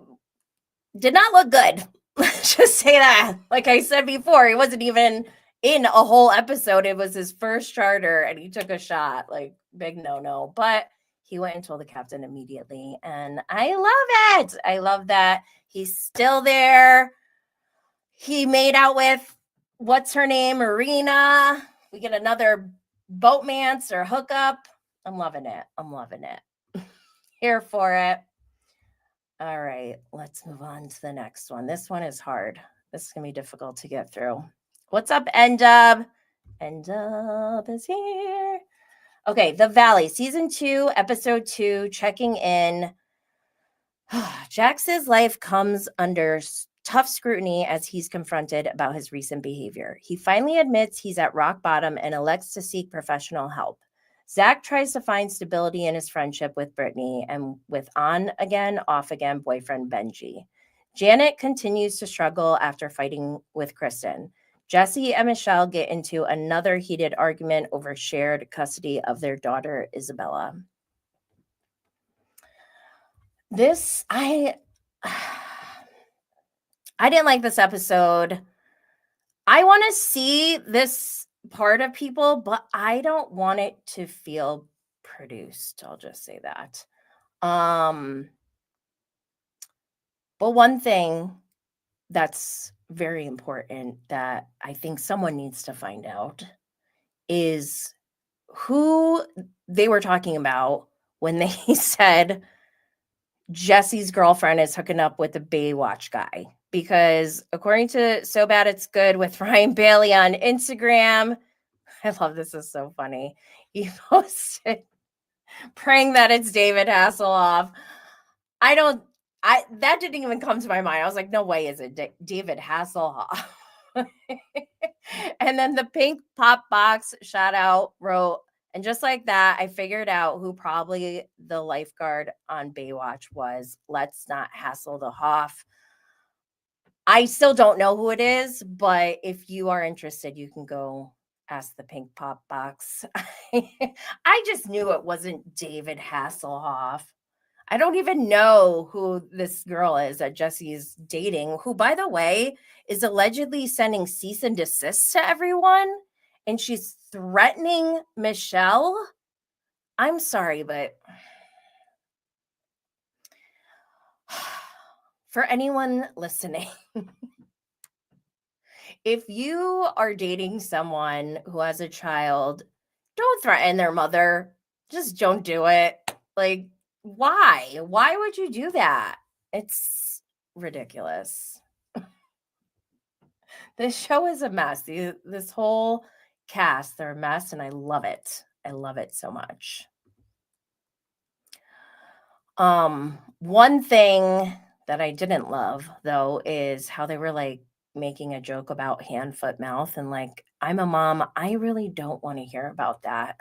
Speaker 1: not look good. Let's just say that. Like I said before, he wasn't even in a whole episode. It was his first charter, and he took a shot. Like, big no-no. But he went and told the captain immediately, and I love it. I love that he's still there. He made out with, what's her name, Marina. We get another boatmance or hookup. I'm loving it. I'm loving it. Here for it. All right, let's move on to the next one. This one is hard. This is going to be difficult to get through. What's up, N-Dub? N-Dub is here. Okay, The Valley, Season 2, Episode 2, checking in. Jax's life comes under tough scrutiny as he's confronted about his recent behavior. He finally admits he's at rock bottom and elects to seek professional help. Zach tries to find stability in his friendship with Brittany and with on-again, off-again boyfriend Benji. Janet continues to struggle after fighting with Kristen. Jesse and Michelle get into another heated argument over shared custody of their daughter, Isabella. I didn't like this episode. I want to see this part of people, but I don't want it to feel produced. I'll just say that. But one thing that's very important that I think someone needs to find out is who they were talking about when they said Jesse's girlfriend is hooking up with the Baywatch guy. Because according to So Bad It's Good with Ryan Bailey on Instagram, I love this, is so funny. He posted praying that it's David Hasselhoff. That didn't even come to my mind. I was like, no way is it David Hasselhoff. And then the pink pop box shout out wrote, and just like that, I figured out who probably the lifeguard on Baywatch was. Let's not hassle the Hoff. I still don't know who it is, but if you are interested, you can go ask the pink pop box. I just knew it wasn't David Hasselhoff. I don't even know who this girl is that Jesse's dating, who, by the way, is allegedly sending cease and desist to everyone. And she's threatening Michelle. I'm sorry, but for anyone listening, if you are dating someone who has a child, don't threaten their mother. Just don't do it. Like, why? Why would you do that? It's ridiculous. This show is a mess. This whole cast, they're a mess, and I love it. I love it so much. One thing that I didn't love, though, is how they were like making a joke about hand, foot, mouth. And like, I'm a mom. I really don't want to hear about that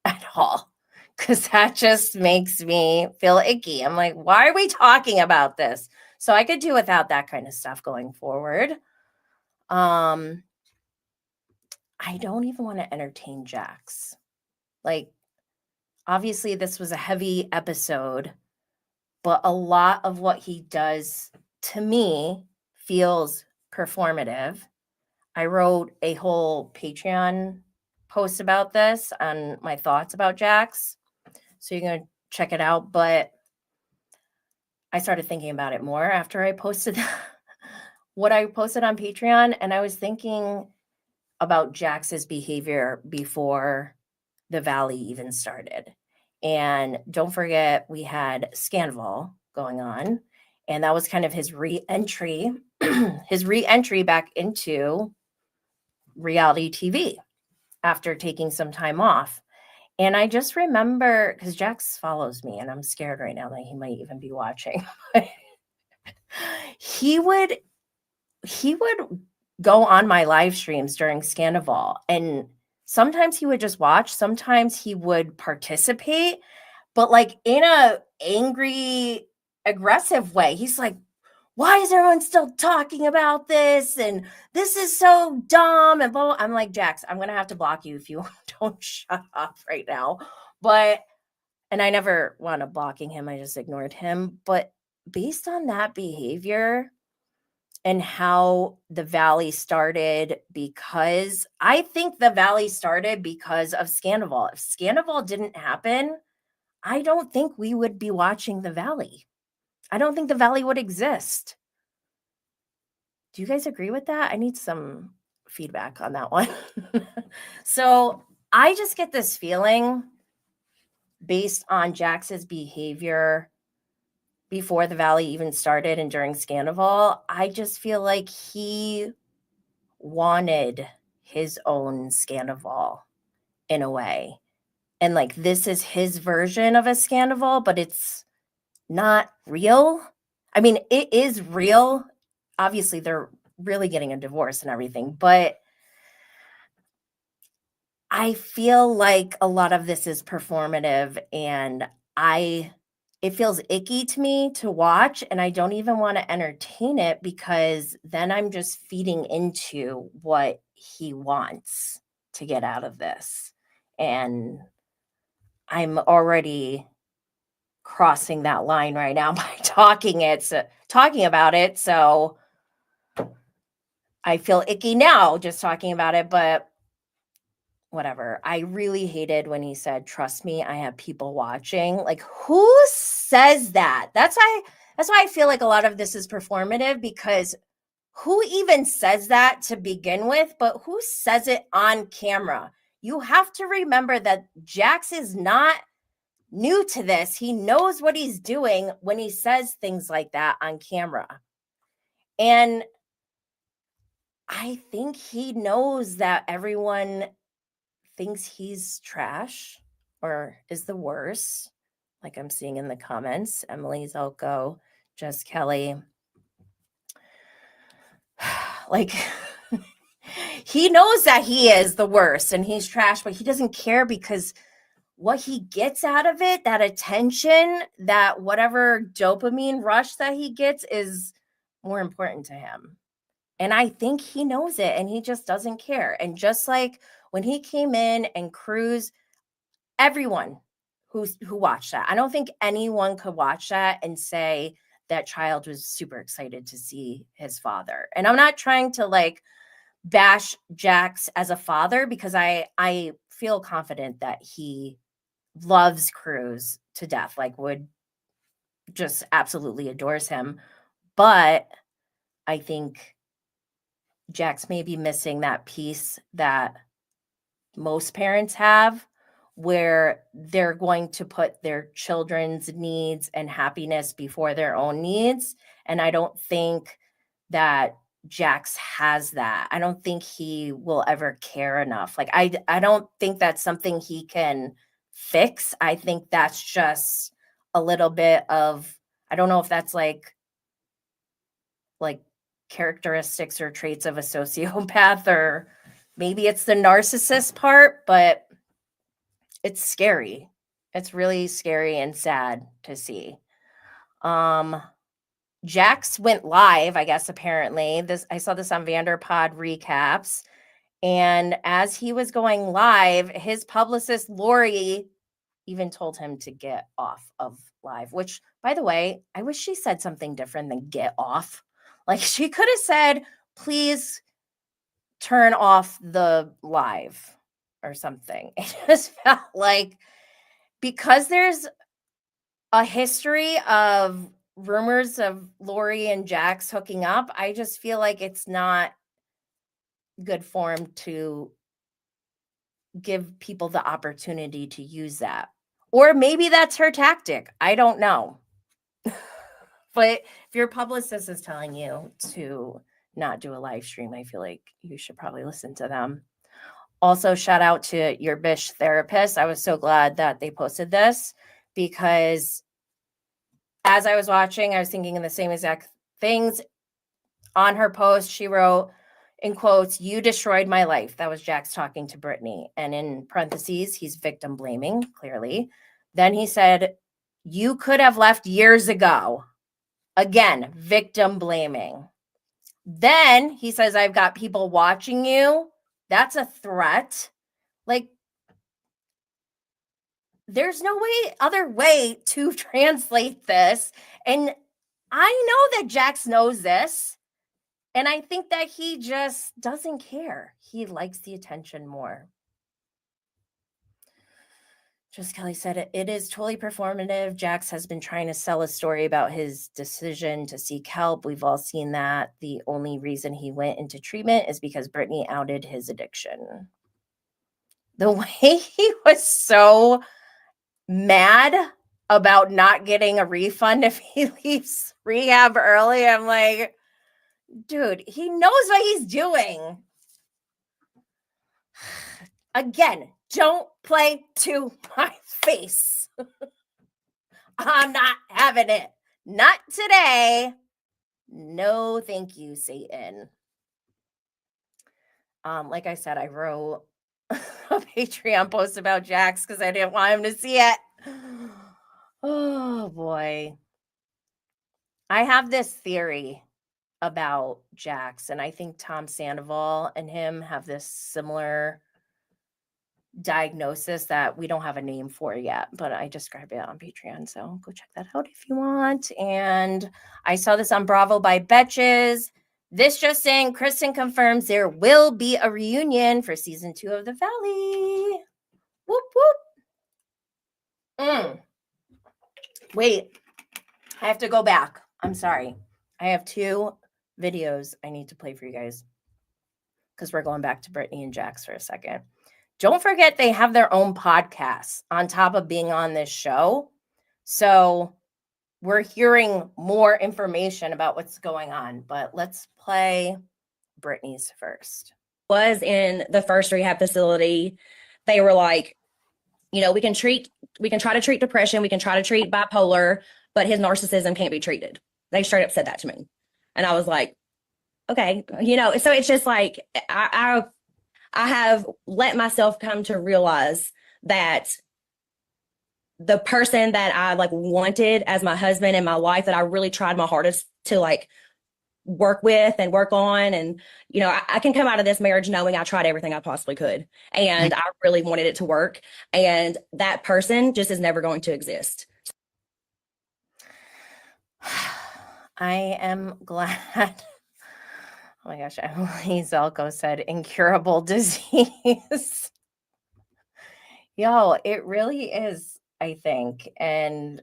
Speaker 1: at all, because that just makes me feel icky. I'm like, why are we talking about this? So I could do without that kind of stuff going forward. I don't even want to entertain Jax. Like, obviously, this was a heavy episode, but a lot of what he does to me feels performative. I wrote a whole Patreon post about this on my thoughts about Jax. So you're going to check it out. But I started thinking about it more after I posted what I posted on Patreon. And I was thinking about Jax's behavior before the Valley even started. And don't forget, we had Scandal going on. And that was kind of his re-entry, his re-entry back into reality TV after taking some time off. And I just remember, because Jax follows me and I'm scared right now that he might even be watching. he would go on my live streams during Scandal, and sometimes he would just watch, sometimes he would participate, but like in a angry, aggressive way. He's like, why is everyone still talking about this? And this is so dumb. And blah, blah. I'm like, Jax, I'm going to have to block you if you don't shut up right now. And I never wound up blocking him. I just ignored him. But based on that behavior and how the Valley started, because I think the Valley started because of Scandal. If Scandal didn't happen, I don't think we would be watching the Valley. I don't think the Valley would exist. Do you guys agree with that? I need some feedback on that one. So I just get this feeling based on Jax's behavior before the Valley even started and during Scandal. I just feel like he wanted his own Scandal in a way. And like, this is his version of a Scandal, but it's not real. I mean, it is real. Obviously, they're really getting a divorce and everything, but I feel like a lot of this is performative, and it feels icky to me to watch, and I don't even want to entertain it, because then I'm just feeding into what he wants to get out of this. And I'm already crossing that line right now by talking about it. So I feel icky now just talking about it, but whatever. I really hated when he said, trust me, I have people watching. Like, who says that? That's why I feel like a lot of this is performative, because who even says that to begin with? But who says it on camera? You have to remember that Jax is not new to this. He knows what he's doing when he says things like that on camera. And I think he knows that everyone thinks he's trash or is the worst, like I'm seeing in the comments. Emily Zelko, Jess Kelly. Like, he knows that he is the worst and he's trash, but he doesn't care, because what he gets out of it, that attention, that whatever dopamine rush that he gets, is more important to him. And I think he knows it, and he just doesn't care. And just like when he came in and Cruz, everyone who watched that, I don't think anyone could watch that and say that child was super excited to see his father. And I'm not trying to like bash Jax as a father, because I feel confident that he loves Cruz to death, like would just absolutely adores him. But I think Jax may be missing that piece that most parents have, where they're going to put their children's needs and happiness before their own needs. And I don't think that Jax has that. I don't think he will ever care enough. Like, I don't think that's something he can fix. I think that's just a little bit of, I don't know if that's like characteristics or traits of a sociopath, or maybe it's the narcissist part, but it's scary. It's really scary and sad to see. Jax went live, I guess, apparently. I saw this on Vanderpump recaps. And as he was going live, his publicist, Lori, even told him to get off of live, which, by the way, I wish she said something different than get off. Like, she could have said, please turn off the live or something. It just felt like, because there's a history of rumors of Lori and Jax hooking up, I just feel like it's not good form to give people the opportunity to use that. Or maybe that's her tactic. I don't know. But if your publicist is telling you to not do a live stream, I feel like you should probably listen to them. Also, shout out to your Bish therapist. I was so glad that they posted this, because as I was watching, I was thinking of the same exact things. On her post, she wrote, in quotes, "You destroyed my life." That was Jax talking to Brittany. And in parentheses, he's victim blaming, clearly. Then he said, "You could have left years ago." Again, victim blaming. Then he says, "I've got people watching you." That's a threat. Like, there's no other way to translate this. And I know that Jax knows this. And I think that he just doesn't care. He likes the attention more. Just Kelly said, it is totally performative. Jax has been trying to sell a story about his decision to seek help. We've all seen that. The only reason he went into treatment is because Brittany outed his addiction. The way he was so mad about not getting a refund if he leaves rehab early, I'm like, dude, he knows what he's doing. Again, don't play to my face. I'm not having it. Not today. No, thank you, Satan. Like I said, I wrote a Patreon post about Jax because I didn't want him to see it. Oh, boy. I have this theory about Jax, and I think Tom Sandoval and him have this similar diagnosis that we don't have a name for yet, but I described it on Patreon, so go check that out if you want. And I saw this on Bravo by Betches. This just saying, Kristen confirms there will be a reunion for season 2 of The Valley. Whoop, whoop. Wait, I have to go back. I'm sorry. I have 2 videos I need to play for you guys because we're going back to Brittany and Jax for a second. Don't forget they have their own podcasts on top of being on this show. So we're hearing more information about what's going on, but let's play Brittany's first.
Speaker 9: Was in the first rehab facility, they were like, you know, we can try to treat depression, we can try to treat bipolar, but his narcissism can't be treated. They straight up said that to me. And I was like, okay, you know, so it's just like, I have let myself come to realize that the person that I like wanted as my husband and my life, that I really tried my hardest to like work with and work on. And, you know, I can come out of this marriage knowing I tried everything I possibly could. And I really wanted it to work. And that person just is never going to exist.
Speaker 1: I am glad. Oh my gosh, Emily Zelko said incurable disease. Yo, it really is, I think. And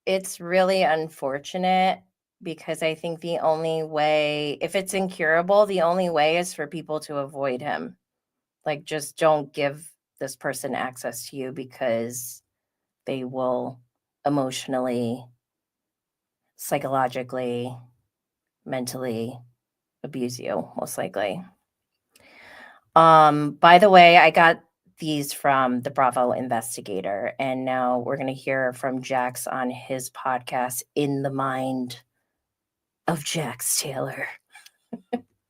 Speaker 1: it's really unfortunate because I think the only way, if it's incurable, the only way is for people to avoid him. Like, just don't give this person access to you because they will emotionally, psychologically, mentally abuse you, most likely. By the way, I got these from the Bravo Investigator, and now we're going to hear from Jax on his podcast, In the Mind of Jax Taylor.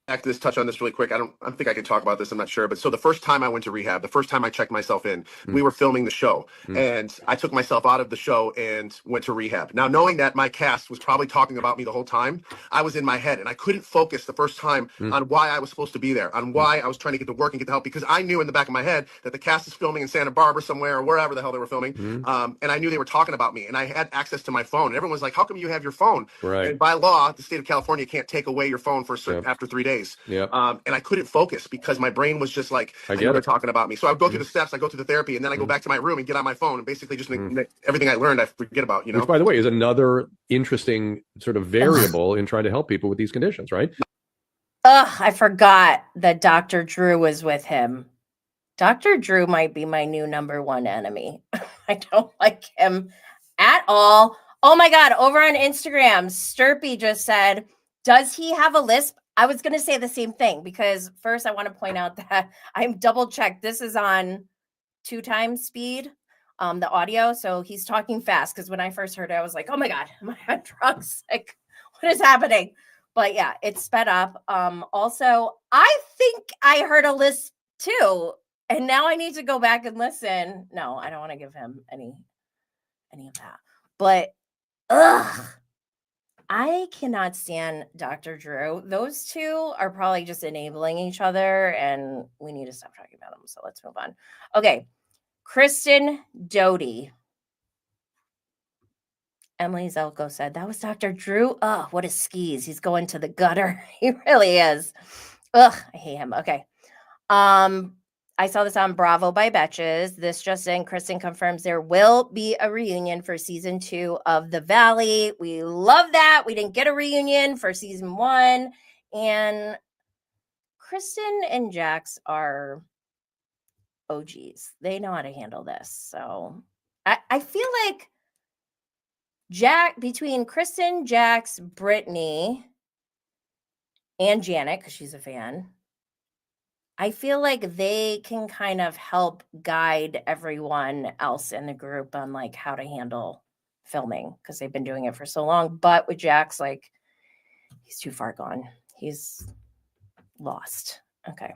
Speaker 10: Back to this, touch on this really quick. I think I can talk about this. I'm not sure. But so the first time I went to rehab, the first time I checked myself in, we were filming the show. And I took myself out of the show and went to rehab. Now, knowing that my cast was probably talking about me the whole time, I was in my head. And I couldn't focus the first time on why I was supposed to be there, on why I was trying to get to work and get the help. Because I knew in the back of my head that the cast is filming in Santa Barbara somewhere or wherever the hell they were filming. And I knew they were talking about me. And I had access to my phone. And everyone was like, how come you have your phone?
Speaker 11: Right.
Speaker 10: And by law, the state of California can't take away your phone for after 3 days. days.
Speaker 11: Yep.
Speaker 10: And I couldn't focus because my brain was just like,
Speaker 11: I
Speaker 10: I know
Speaker 11: get
Speaker 10: they're
Speaker 11: it.
Speaker 10: talking about me. So I would go through the steps, I go through the therapy, and then I go back to my room and get on my phone and basically just everything I learned, I forget about,
Speaker 11: Which, by the way, is another interesting sort of variable in trying to help people with these conditions, right?
Speaker 1: I forgot that Dr. Drew was with him. Dr. Drew might be my new number one enemy. I don't like him at all. Oh my God. Over on Instagram, Sturpy just said, does he have a lisp? I was going to say the same thing because first I want to point out that I'm double checked. This is on 2 times speed, the audio. So he's talking fast because when I first heard it, I was like, oh my God, am I on drugs? Like, what is happening? But yeah, it's sped up. Also, I think I heard a lisp too. And now I need to go back and listen. No, I don't want to give him any of that. But I cannot stand Dr. Drew. Those two are probably just enabling each other, and we need to stop talking about them. So let's move on. Okay, Kristen Doty. Emily Zelko said, that was Dr. Drew? Oh, what a skis. He's going to the gutter. He really is. Ugh, I hate him. Okay. I saw this on Bravo by Betches. This just in, Kristen confirms there will be a reunion for season 2 of The Valley. We love that. We didn't get a reunion for season 1. And Kristen and Jax are OGs. They know how to handle this. So I feel like between Kristen, Jax, Brittany, and Janet, because she's a fan, I feel like they can kind of help guide everyone else in the group on like how to handle filming because they've been doing it for so long. But with Jax, like, he's too far gone. He's lost. Okay.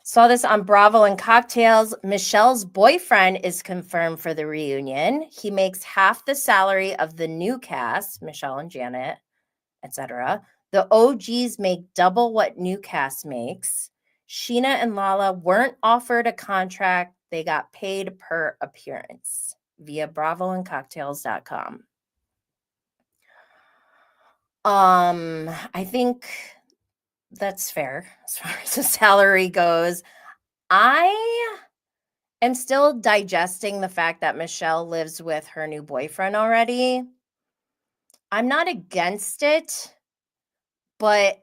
Speaker 1: Saw this on Bravo and Cocktails. Michelle's boyfriend is confirmed for the reunion. He makes half the salary of the new cast, Michelle and Janet, etc. The OGs make double what new cast makes. Sheena and Lala weren't offered a contract. They got paid per appearance via bravoandcocktails.com. I think that's fair as far as the salary goes. I am still digesting the fact that Michelle lives with her new boyfriend already. I'm not against it, but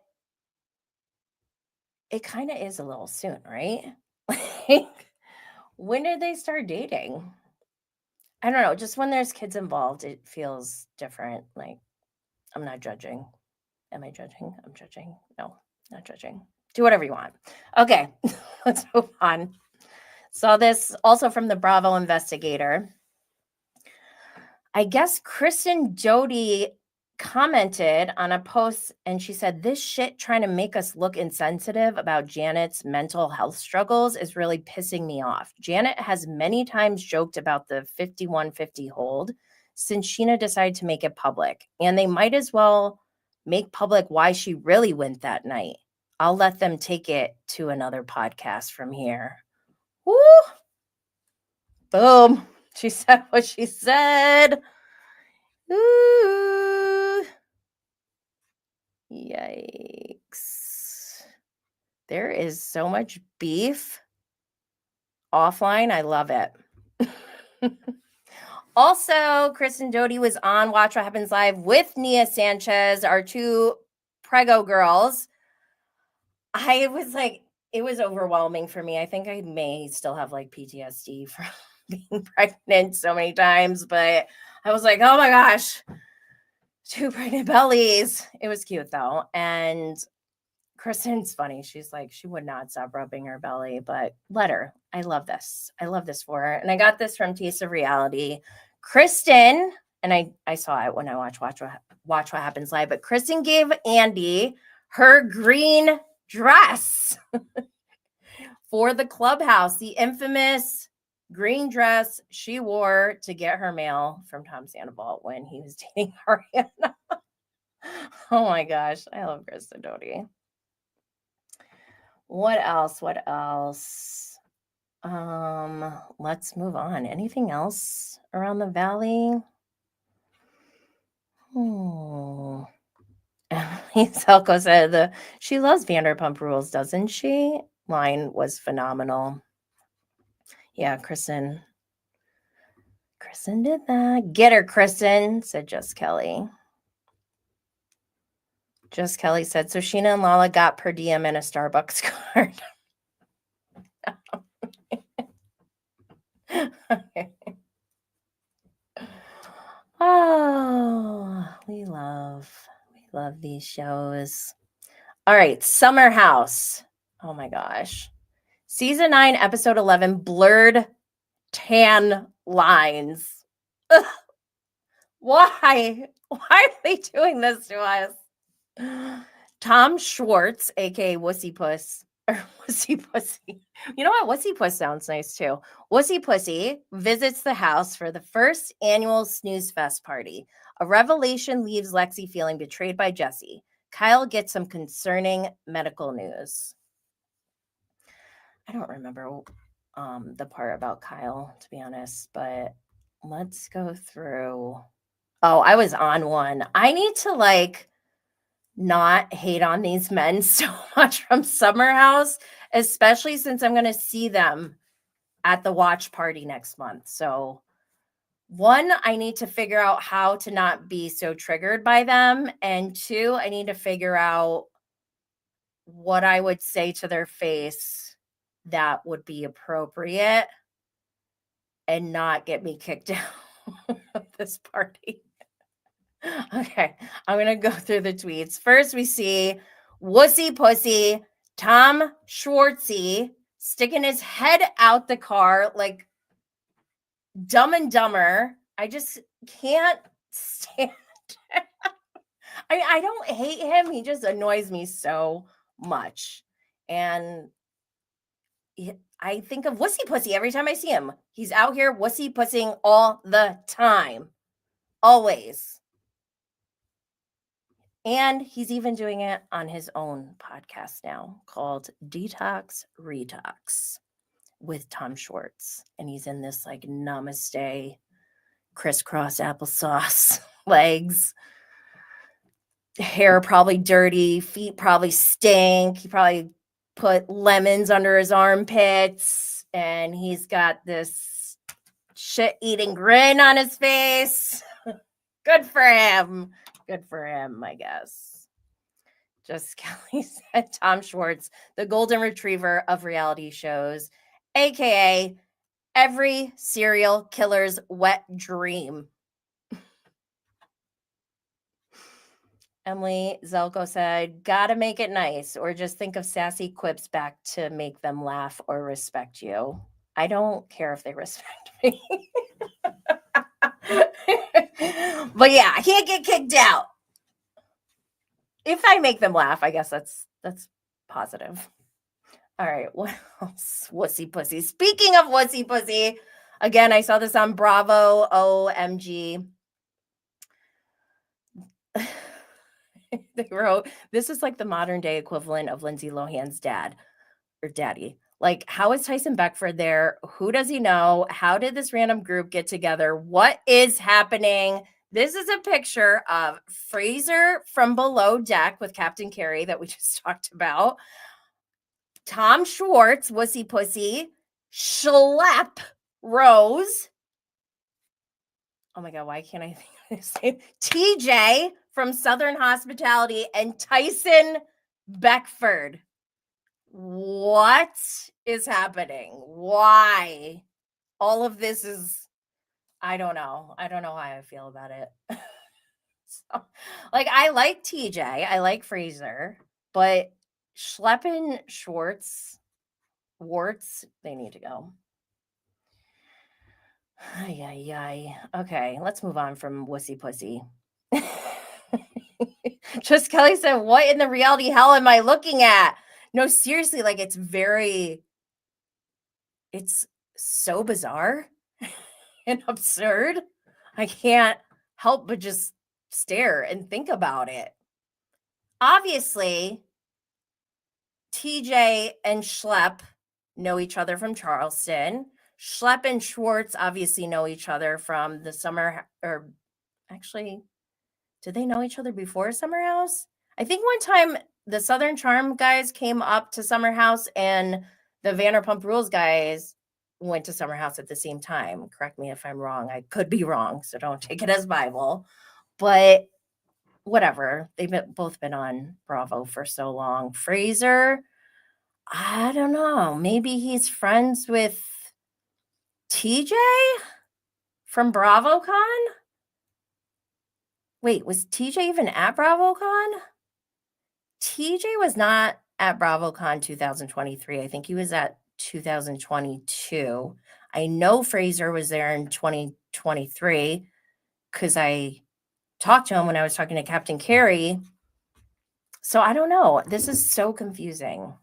Speaker 1: it kind of is a little soon, right? Like, when did they start dating? I don't know. Just when there's kids involved, it feels different. Like, I'm not judging. Am I judging? I'm judging. No, not judging. Do whatever you want. Okay, let's move on. Saw this also from the Bravo Investigator. I guess Kristen Doty commented on a post and she said, this shit trying to make us look insensitive about Janet's mental health struggles is really pissing me off. Janet has many times joked about the 5150 hold since Sheena decided to make it public, and they might as well make public why she really went that night. I'll let them take it to another podcast from here. Woo! Boom. She said what she said. Ooh. Yikes. There is so much beef offline. I love it. Also, Kristen Doty was on Watch What Happens Live with Nia Sanchez, our 2 Prego girls. I was like, it was overwhelming for me. I think I may still have like PTSD from being pregnant so many times, but I was like, oh my gosh, 2 pregnant bellies. It was cute though. And Kristen's funny. She's like, she would not stop rubbing her belly, but let her. I love this. I love this for her. And I got this from Taste of Reality. Kristen, and I saw it when I watched Watch What Happens Live, but Kristen gave Andy her green dress for the clubhouse, the infamous green dress she wore to get her mail from Tom Sandoval when he was dating Ariana. Oh my gosh, I love Kristen Doty. What else? Let's move on. Anything else around the valley? Emily Zelko said she loves Vanderpump Rules, doesn't she? Line was phenomenal. Yeah, Kristen did that. Get her, Kristen, said Just Kelly. Just Kelly said, so Sheena and Lala got per diem and a Starbucks card. Okay. Oh, we love these shows. All right, Summer House. Oh my gosh. Season 9, episode 11, Blurred Tan Lines. Ugh. Why? Why are they doing this to us? Tom Schwartz, aka Wussy Puss, or Wussy Pussy. You know what? Wussy Puss sounds nice too. Wussy Pussy visits the house for the first annual Snooze Fest party. A revelation leaves Lexi feeling betrayed by Jesse. Kyle gets some concerning medical news. I don't remember the part about Kyle, to be honest, but let's go through. Oh, I was on one. I need to not hate on these men so much from Summer House, especially since I'm going to see them at the watch party next month. So one, I need to figure out how to not be so triggered by them. And two, I need to figure out what I would say to their face that would be appropriate and not get me kicked out of this party. Okay, I'm going to go through the tweets. First, we see Wussy Pussy, Tom Schwartzy, sticking his head out the car like Dumb and Dumber. I just can't stand it. I don't hate him. He just annoys me so much. And I think of Wussy Pussy every time I see him. He's out here wussy pussing all the time. Always. And he's even doing it on his own podcast now called Detox Retox with Tom Schwartz. And he's in this namaste, crisscross applesauce legs. Hair probably dirty, feet probably stink. He probably put lemons under his armpits. And he's got this shit-eating grin on his face. Good for him. Good for him, I guess. Just Kelly said Tom Schwartz, the golden retriever of reality shows, aka every serial killer's wet dream. Emily Zelko said, gotta make it nice, or just think of sassy quips back to make them laugh or respect you. I don't care if they respect me. But yeah, I can't get kicked out. If I make them laugh, I guess that's positive. All right, what else? Wussy Pussy. Speaking of Wussy Pussy, again, I saw this on Bravo. OMG. They wrote, this is like the modern day equivalent of Lindsay Lohan's dad or daddy. Like, how is Tyson Beckford there? Who does he know? How did this random group get together? What is happening? This is a picture of Fraser from Below Deck with Captain Carey that we just talked about. Tom Schwartz, Wussy Pussy, Schlep Rose. Oh my God, why can't I think of his name? TJ from Southern Hospitality and Tyson Beckford. What is happening? Why? All of this is, I don't know. I don't know how I feel about it. So, I like TJ. I like Fraser. But Schleppen Schwartz, Warts, they need to go. Ay. Okay, let's move on from Wussy Pussy. Just Kelly said, what in the reality hell am I looking at? No, seriously, it's so bizarre and absurd. I can't help but just stare and think about it. Obviously, TJ and Schlep know each other from Charleston. Schlep and Schwartz obviously know each other from the summer, or actually, did they know each other before Summer House? I think one time the Southern Charm guys came up to Summer House and the Vanderpump Rules guys went to Summer House at the same time. Correct me if I'm wrong. I could be wrong, so don't take it as Bible. But whatever. They've both been on Bravo for so long. Fraser, I don't know. Maybe he's friends with TJ from BravoCon? Wait, was TJ even at BravoCon? TJ was not at BravoCon 2023. I think he was at 2022. I know Fraser was there in 2023 because I talked to him when I was talking to Captain Carey. So I don't know. This is so confusing.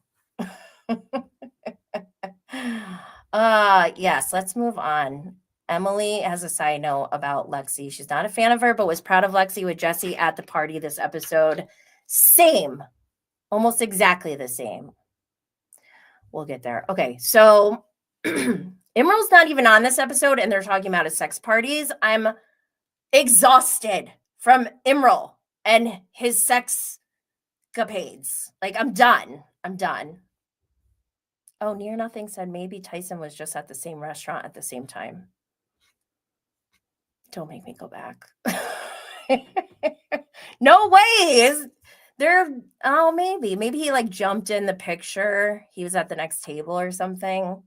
Speaker 1: Yes, let's move on. Emily has a side note about Lexi. She's not a fan of her, but was proud of Lexi with Jesse at the party this episode. Same. Almost exactly the same. We'll get there. Okay, so Emerald's not even on this episode, and they're talking about his sex parties. I'm exhausted from Emerald and his sex capades. Like, I'm done. Oh, Near Nothing said maybe Tyson was just at the same restaurant at the same time. Don't make me go back. No way. Maybe he like jumped in the picture. He was at the next table or something.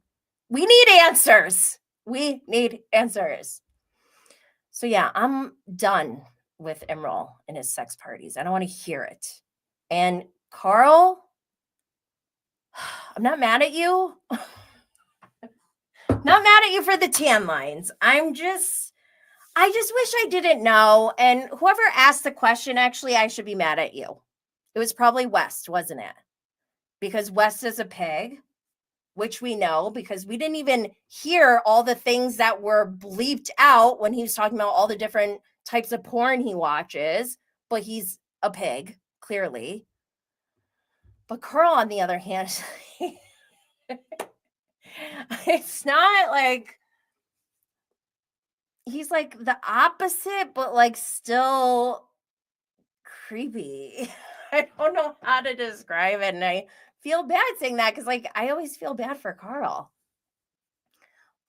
Speaker 1: We need answers. So yeah, I'm done with Emerald and his sex parties. I don't want to hear it. And Carl, I'm not mad at you. Not mad at you for the tan lines. I just wish I didn't know. And whoever asked the question, actually, I should be mad at you. It was probably West, wasn't it? Because West is a pig, which we know because we didn't even hear all the things that were bleeped out when he was talking about all the different types of porn he watches. But he's a pig, clearly. But Carl, on the other hand, it's not like he's like the opposite, but like still creepy. I don't know how to describe it. And I feel bad saying that because like I always feel bad for Carl.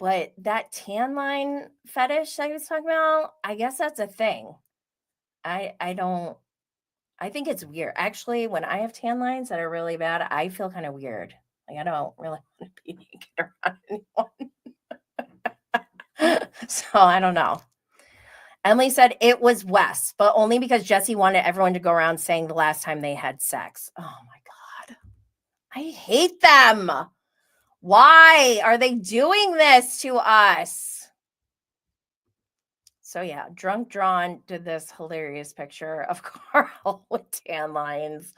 Speaker 1: But that tan line fetish I was talking about, I guess that's a thing. I think it's weird. Actually, when I have tan lines that are really bad, I feel kind of weird. Like I don't really want to be naked around anyone. So I don't know. Emily said it was Wes, but only because Jesse wanted everyone to go around saying the last time they had sex. Oh my God. I hate them. Why are they doing this to us? So yeah, Drunk Drawn did this hilarious picture of Carl with tan lines.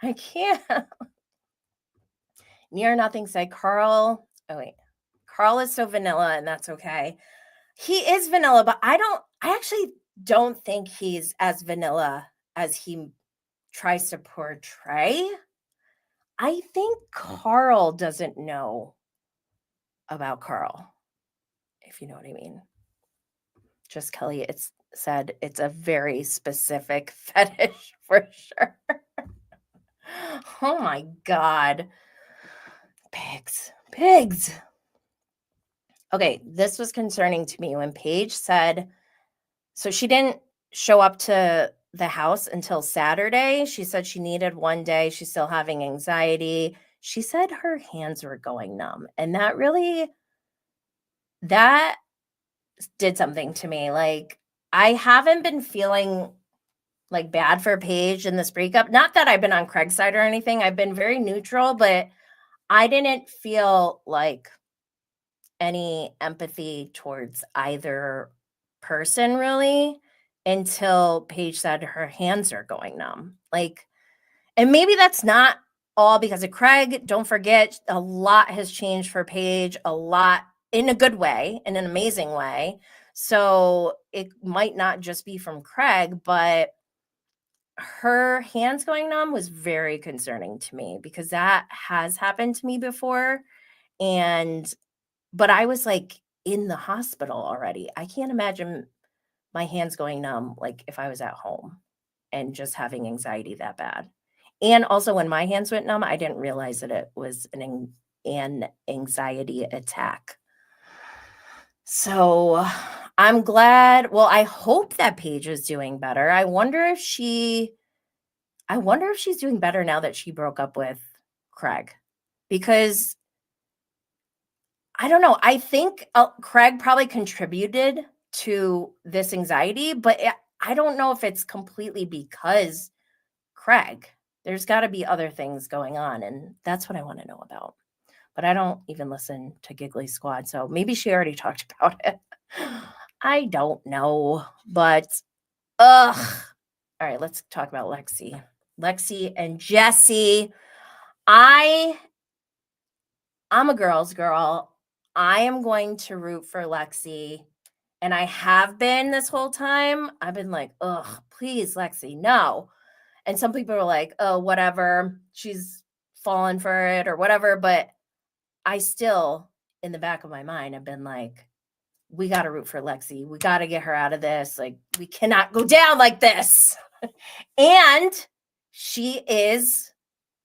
Speaker 1: I can't. Near Nothing said Carl. Oh wait. Carl is so vanilla and that's okay. He is vanilla, but I actually don't think he's as vanilla as he tries to portray. I think Carl doesn't know about Carl, if you know what I mean. Just Kelly, it's said it's a very specific fetish for sure. Oh my God. Pigs. Okay, this was concerning to me when Paige said, so she didn't show up to the house until Saturday. She said she needed one day. She's still having anxiety. She said her hands were going numb. And that did something to me. Like, I haven't been feeling like bad for Paige in this breakup. Not that I've been on Craig's side or anything. I've been very neutral, but I didn't feel like any empathy towards either person really until Paige said her hands are going numb. Like, and maybe that's not all because of Craig. Don't forget, a lot has changed for Paige, a lot in a good way, in an amazing way. So it might not just be from Craig, but her hands going numb was very concerning to me because that has happened to me before. But I was like in the hospital already. I can't imagine my hands going numb like if I was at home. and just having anxiety that bad. And also when my hands went numb, I didn't realize that it was an anxiety attack. So I'm glad. Well, I hope that Paige is doing better. I wonder if she's doing better now that she broke up with Craig, because I don't know. I think Craig probably contributed to this anxiety, but I don't know if it's completely because Craig. There's got to be other things going on, and that's what I want to know about. But I don't even listen to Giggly Squad, so maybe she already talked about it. I don't know, but ugh. All right, let's talk about Lexi. Lexi and Jesse. I'm a girl's girl. I am going to root for Lexi, and I have been this whole time. I've been like, ugh, please, Lexi, no. And some people are like, oh, whatever, she's fallen for it or whatever. But I still, in the back of my mind, have been like, we got to root for Lexi. We got to get her out of this. Like, we cannot go down like this. And she is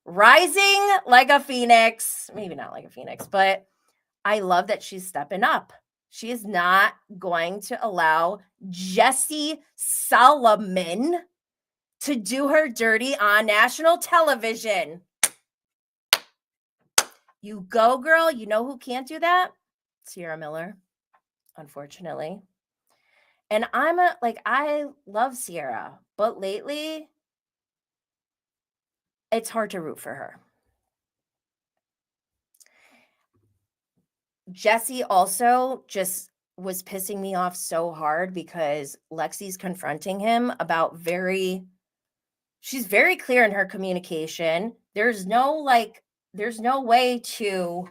Speaker 1: rising like a phoenix. Maybe not like a phoenix, but I love that she's stepping up. She is not going to allow Jesse Solomon to do her dirty on national television. You go, girl. You know who can't do that? Sierra Miller, unfortunately. And I love Sierra, but lately it's hard to root for her. Jesse also just was pissing me off so hard because Lexi's confronting him about she's very clear in her communication. There's no way to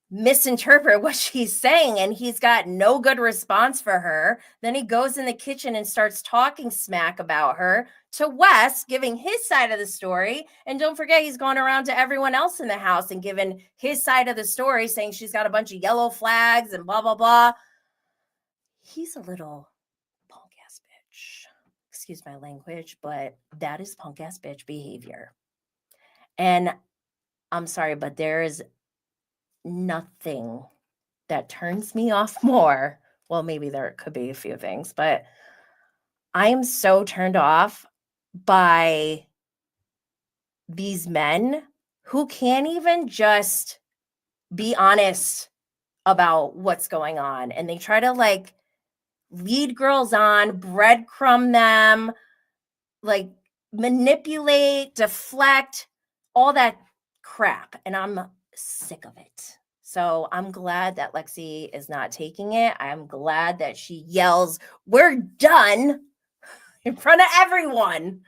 Speaker 1: misinterpret what she's saying, and he's got no good response for her. Then he goes in the kitchen and starts talking smack about her to Wes, giving his side of the story. And don't forget, he's gone around to everyone else in the house and given his side of the story, saying she's got a bunch of yellow flags and blah, blah, blah. He's a little punk ass bitch. Excuse my language, but that is punk ass bitch behavior. And I'm sorry, but there is nothing that turns me off more. Well, maybe there could be a few things, but I am so turned off by these men who can't even just be honest about what's going on. And they try to lead girls on, breadcrumb them, manipulate, deflect, all that crap. And I'm sick of it. So I'm glad that Lexi is not taking it. I'm glad that she yells, "We're done," in front of everyone.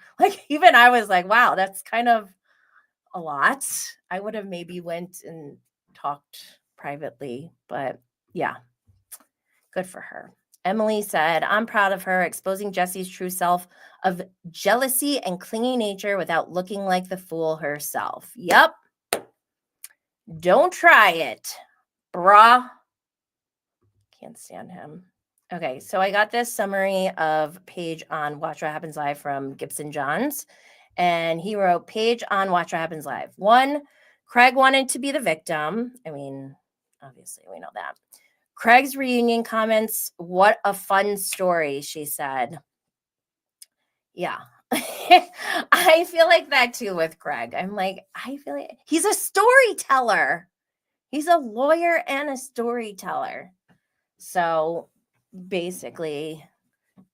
Speaker 1: Even I was like, wow, that's kind of a lot. I would have maybe went and talked privately, but yeah, good for her. Emily said, I'm proud of her exposing Jesse's true self of jealousy and clingy nature without looking like the fool herself. Yep. Don't try it, brah. Can't stand him. Okay, so I got this summary of Paige on Watch What Happens Live from Gibson Johns. And he wrote, Paige on Watch What Happens Live. 1, Craig wanted to be the victim. I mean, obviously we know that. Craig's reunion comments, what a fun story, she said. Yeah. I feel like that too with Craig. I'm like, I feel like he's a storyteller. He's a lawyer and a storyteller. So basically,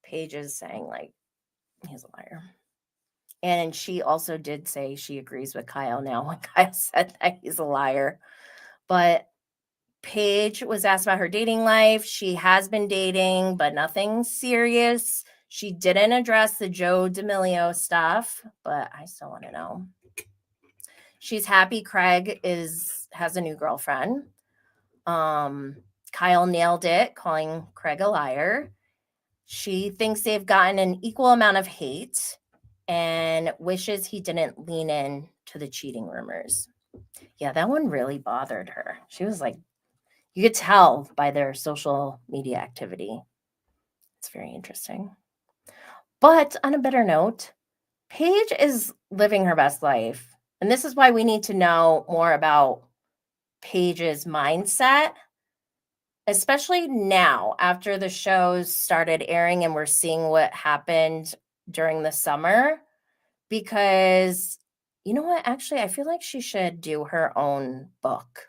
Speaker 1: Paige is saying he's a liar. And she also did say she agrees with Kyle now when Kyle said that he's a liar. But Paige was asked about her dating life. She has been dating, but nothing serious. She didn't address the Joe D'Amelio stuff, but I still want to know. She's happy Craig has a new girlfriend. Kyle nailed it, calling Craig a liar. She thinks they've gotten an equal amount of hate and wishes he didn't lean in to the cheating rumors. Yeah, that one really bothered her. She was like, you could tell by their social media activity. It's very interesting. But on a better note, Paige is living her best life. And this is why we need to know more about Paige's mindset, especially now after the shows started airing and we're seeing what happened during the summer. Because you know what? Actually, I feel like she should do her own book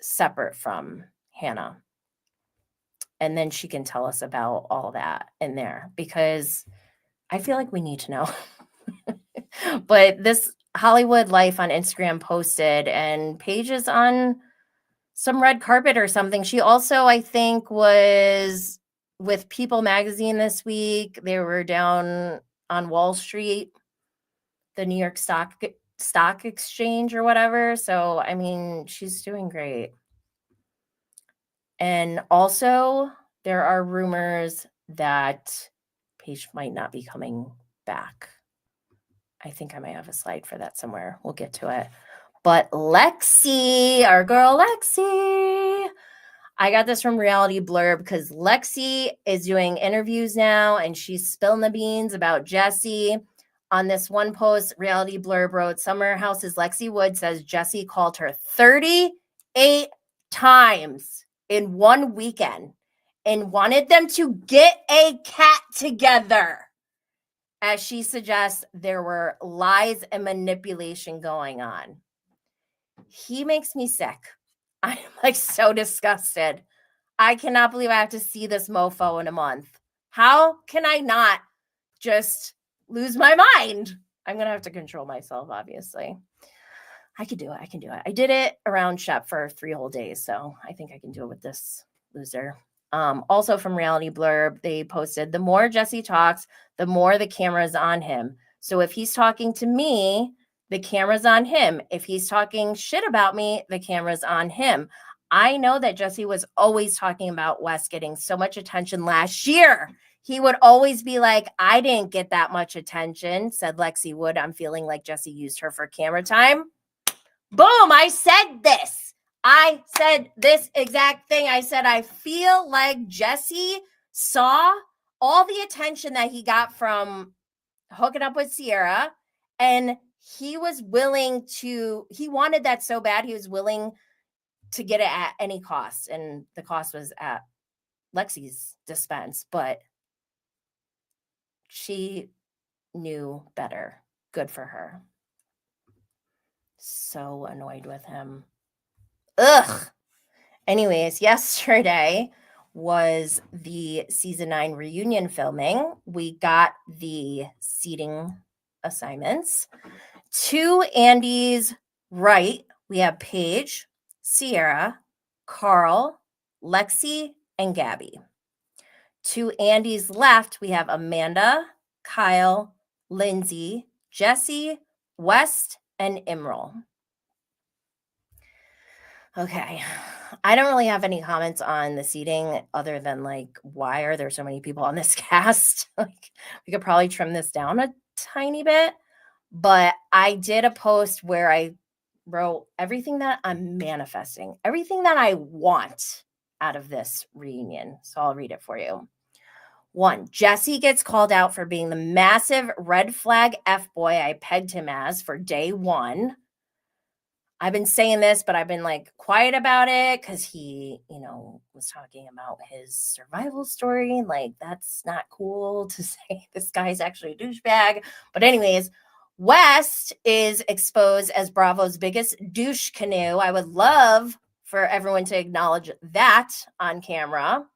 Speaker 1: separate from Hannah. And then she can tell us about all that in there, because I feel like we need to know. But this Hollywood Life on Instagram posted, and Paige is on some red carpet or something. She also, I think, was with People magazine this week. They were down on Wall Street, the New York Stock Exchange or whatever. So, I mean, she's doing great. And also, there are rumors that Paige might not be coming back. I think I might have a slide for that somewhere. We'll get to it. But Lexi, our girl Lexi, I got this from Reality Blurb because Lexi is doing interviews now and she's spilling the beans about Jesse. On this one post, Reality Blurb wrote, Summer House's Lexi Wood says Jesse called her 38 times in one weekend and wanted them to get a cat together. As she suggests, there were lies and manipulation going on. He makes me sick. I'm like so disgusted. I cannot believe I have to see this mofo in a month. How can I not just lose my mind? I'm going to have to control myself, obviously. I can do it. I can do it. I did it around Shep for 3 whole days, so I think I can do it with this loser. Also from Reality Blurb, they posted, the more Jesse talks, the more the camera's on him. So if he's talking to me, the camera's on him. If he's talking shit about me, the camera's on him. I know that Jesse was always talking about Wes getting so much attention last year. He would always be like, I didn't get that much attention, said Lexi Wood. I'm feeling like Jesse used her for camera time. Boom, I said this. I said this exact thing. I said, I feel like Jesse saw all the attention that he got from hooking up with Sierra, and he was willing to, he wanted that so bad, he was willing to get it at any cost. And the cost was at Lexi's dispense, but she knew better. Good for her. So annoyed with him. Ugh. Anyways, yesterday was the season 9 reunion filming. We got the seating assignments. To Andy's right, we have Paige, Sierra, Carl, Lexi, and Gabby. To Andy's left, we have Amanda, Kyle, Lindsay, Jesse, West, and Imral. Okay. I don't really have any comments on the seating other than like, why are there so many people on this cast? Like, we could probably trim this down a tiny bit, but I did a post where I wrote everything that I'm manifesting, everything that I want out of this reunion. So I'll read it for you. 1, Jesse gets called out for being the massive red flag F-boy I pegged him as for day 1. I've been saying this, but I've been like quiet about it because he, was talking about his survival story. Like, that's not cool to say this guy's actually a douchebag. But anyways, West is exposed as Bravo's biggest douche canoe. I would love for everyone to acknowledge that on camera.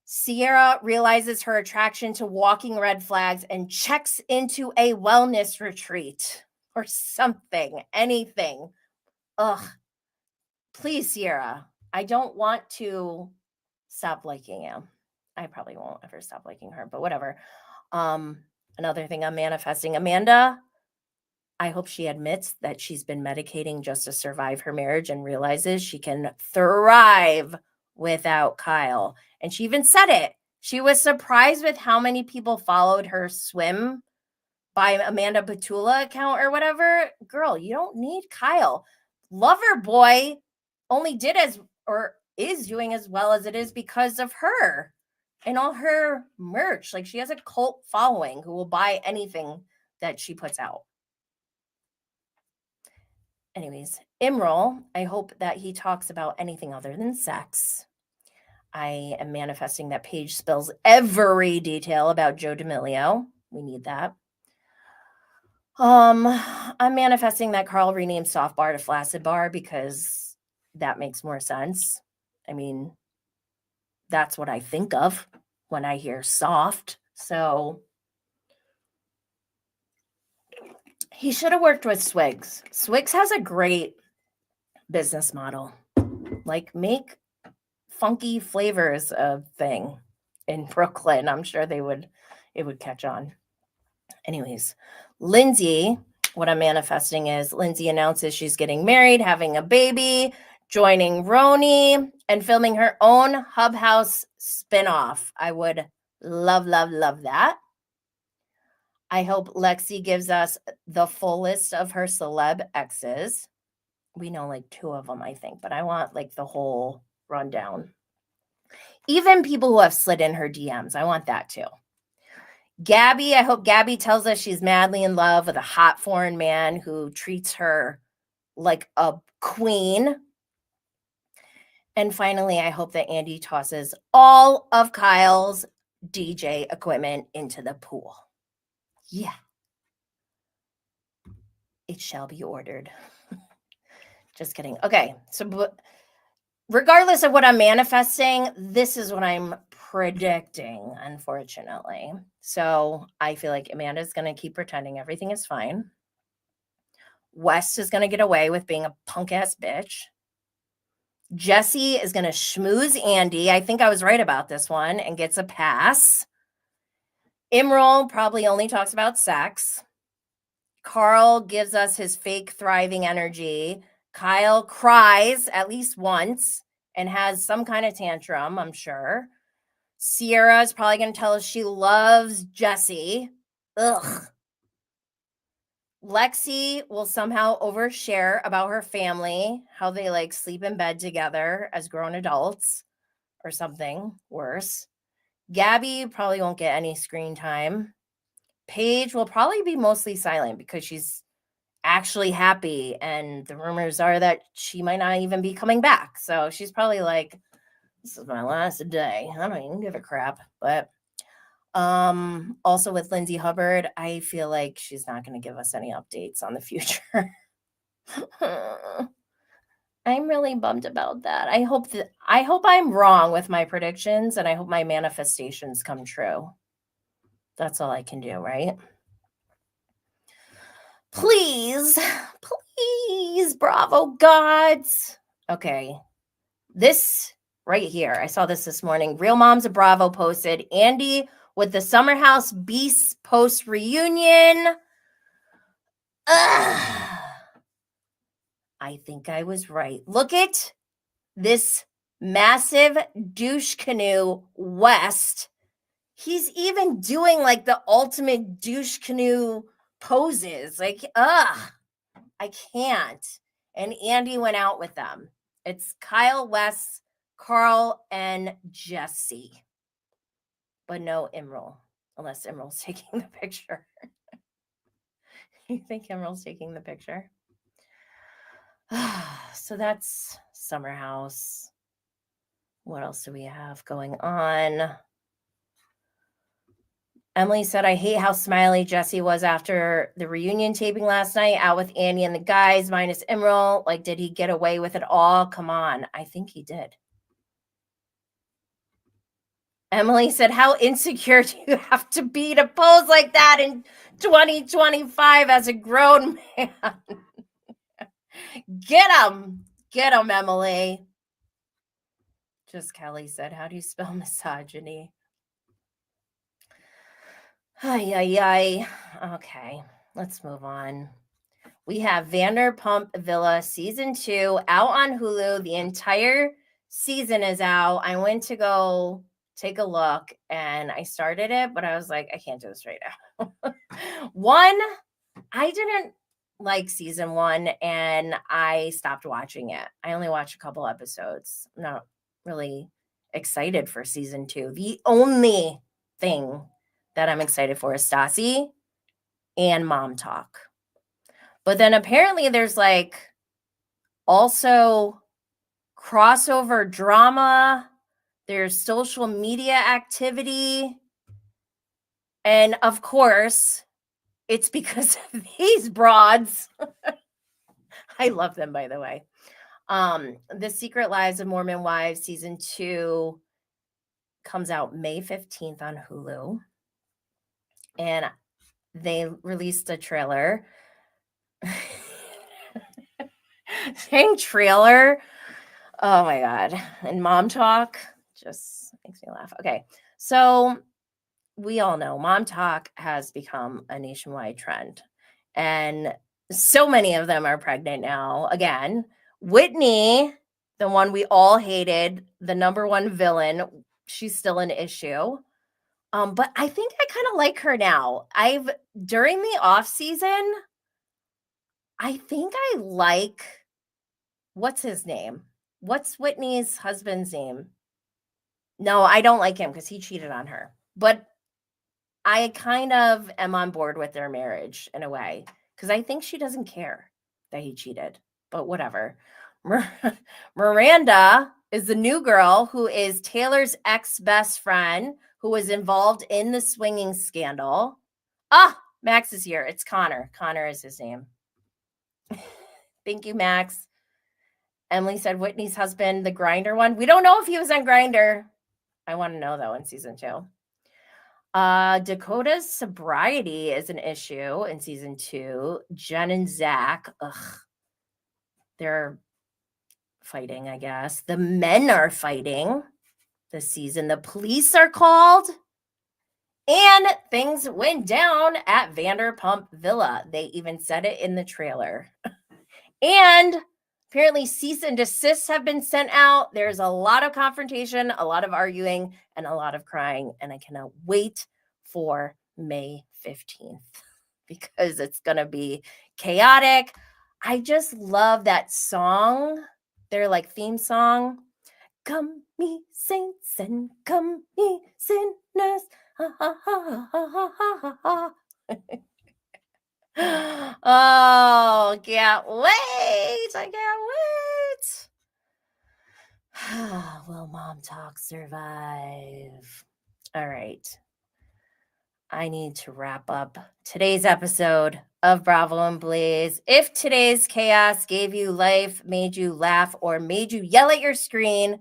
Speaker 1: Sierra realizes her attraction to walking red flags and checks into a wellness retreat. Or something, anything. Ugh. Please, Sierra. I don't want to stop liking you. I probably won't ever stop liking her, but whatever. Another thing I'm manifesting. Amanda, I hope she admits that she's been medicating just to survive her marriage and realizes she can thrive without Kyle. And she even said it. She was surprised with how many people followed her swim by Amanda Petula account or whatever. Girl, you don't need Kyle. Lover Boy only did is doing as well as it is because of her. and all her merch. Like, she has a cult following who will buy anything that she puts out. Anyways, Imral, I hope that he talks about anything other than sex. I am manifesting that Paige spills every detail about Joe D'Amelio. We need that. I'm manifesting that Carl renamed Soft Bar to Flaccid Bar because that makes more sense. I mean, that's what I think of when I hear soft. So he should have worked with Swigs. Swigs has a great business model. Like, make funky flavors of thing in Brooklyn. I'm sure it would catch on. Anyways, Lindsay, what I'm manifesting is Lindsay announces she's getting married, having a baby, joining Roni, and filming her own Hub House spinoff. I would love, love, love that. I hope Lexi gives us the full list of her celeb exes. We know like 2 of them, I think, but I want like the whole rundown. Even people who have slid in her DMs, I want that too. Gabby, I hope Gabby tells us she's madly in love with a hot foreign man who treats her like a queen. And finally, I hope that Andy tosses all of Kyle's DJ equipment into the pool. Yeah. It shall be ordered. Just kidding. Okay, so regardless of what I'm manifesting, this is what I'm predicting, unfortunately. So I feel like Amanda's going to keep pretending everything is fine. West is going to get away with being a punk-ass bitch. Jesse is going to schmooze Andy. I think I was right about this one and gets a pass. Imral probably only talks about sex. Carl gives us his fake thriving energy. Kyle cries at least once and has some kind of tantrum, I'm sure. Sierra is probably going to tell us she loves Jesse. Ugh. Lexi will somehow overshare about her family, how they like sleep in bed together as grown adults or something worse. Gabby probably won't get any screen time. Paige will probably be mostly silent because she's actually happy, and the rumors are that she might not even be coming back. So she's probably like, this is my last day. I don't even give a crap. But also with Lindsay Hubbard, I feel like she's not going to give us any updates on the future. I'm really bummed about that. I hope I'm wrong with my predictions, and I hope my manifestations come true. That's all I can do, right? Please, Bravo gods. Okay, this right here, I saw this morning. Real Moms of Bravo posted Andy with the Summer House Beasts post reunion. I think I was right. Look at this massive douche canoe, West. He's even doing like the ultimate douche canoe poses. Like, I can't. And Andy went out with them. It's Kyle, West, Carl, and Jesse. But no Imral, unless Imral's taking the picture. You think Imral's taking the picture? So that's Summer House. What else do we have going on? Emily said, I hate how smiley Jesse was after the reunion taping last night, out with Andy and the guys, minus Imral. Like, did he get away with it all? Come on. I think he did. Emily said, how insecure do you have to be to pose like that in 2025 as a grown man? Get him, Emily. Just Kelly said, how do you spell misogyny? Ay. Okay, let's move on. We have Vanderpump Villa season 2 out on Hulu. The entire season is out. I went to go take a look and I started it, but I was like, I can't do this right now. I didn't like season 1 and I stopped watching it. I only watched a couple episodes. I'm not really excited for season 2. The only thing that I'm excited for is Stassi and Mom Talk. But then apparently there's like also crossover drama. There's social media activity. And of course, it's because of these broads. I love them, by the way. The Secret Lives of Mormon Wives season 2 comes out May 15th on Hulu. And they released a trailer. Saying trailer. Oh my God. And Mom Talk just makes me laugh. Okay. So we all know Mom Talk has become a nationwide trend. And so many of them are pregnant now. Again, Whitney, the one we all hated, the number one villain, she's still an issue. But I think I kind of like her now. During the off season, I think I like, what's his name? What's Whitney's husband's name? No, I don't like him because he cheated on her. But I kind of am on board with their marriage in a way because I think she doesn't care that he cheated. But whatever. Miranda is the new girl who is Taylor's ex-best friend who was involved in the swinging scandal. Max is here. It's Connor. Connor is his name. Thank you, Max. Emily said Whitney's husband, the Grindr one. We don't know if he was on Grindr. I want to know, though, in season 2. Dakota's sobriety is an issue in season 2. Jen and Zach, they're fighting, I guess. The men are fighting this season. The police are called. And things went down at Vanderpump Villa. They even said it in the trailer. And apparently cease and desists have been sent out. There's a lot of confrontation, a lot of arguing, and a lot of crying. And I cannot wait for May 15th because it's going to be chaotic. I just love that song. Their like theme song. Come me saints and come me sinners. Ha, ha, ha, ha, ha, ha, ha. Oh, can't wait. I can't wait. Will Mom Talk survive? All right. I need to wrap up today's episode of Bravo and Blaze. If today's chaos gave you life, made you laugh, or made you yell at your screen,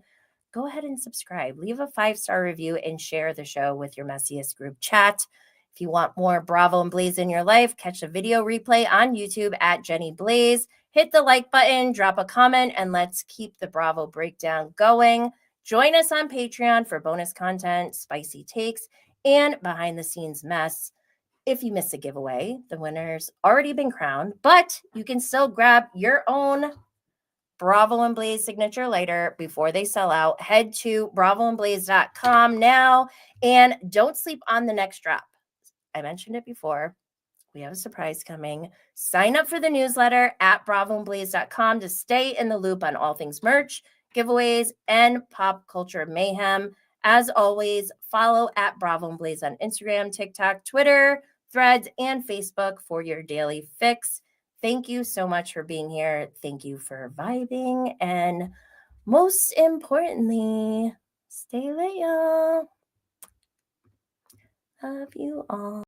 Speaker 1: go ahead and subscribe. Leave a 5-star review and share the show with your messiest group chat. If you want more Bravo and Blaze in your life, catch a video replay on YouTube at Jenny Blaze. Hit the like button, drop a comment, and let's keep the Bravo breakdown going. Join us on Patreon for bonus content, spicy takes, and behind-the-scenes mess. If you missed a giveaway, the winner's already been crowned, but you can still grab your own Bravo and Blaze signature lighter before they sell out. Head to bravoandblaze.com now, and don't sleep on the next drop. I mentioned it before. We have a surprise coming. Sign up for the newsletter at bravoandblaze.com to stay in the loop on all things merch, giveaways, and pop culture mayhem. As always, follow at Bravo and Blaze on Instagram, TikTok, Twitter, Threads, and Facebook for your daily fix. Thank you so much for being here. Thank you for vibing. And most importantly, stay lit, y'all. Love you all.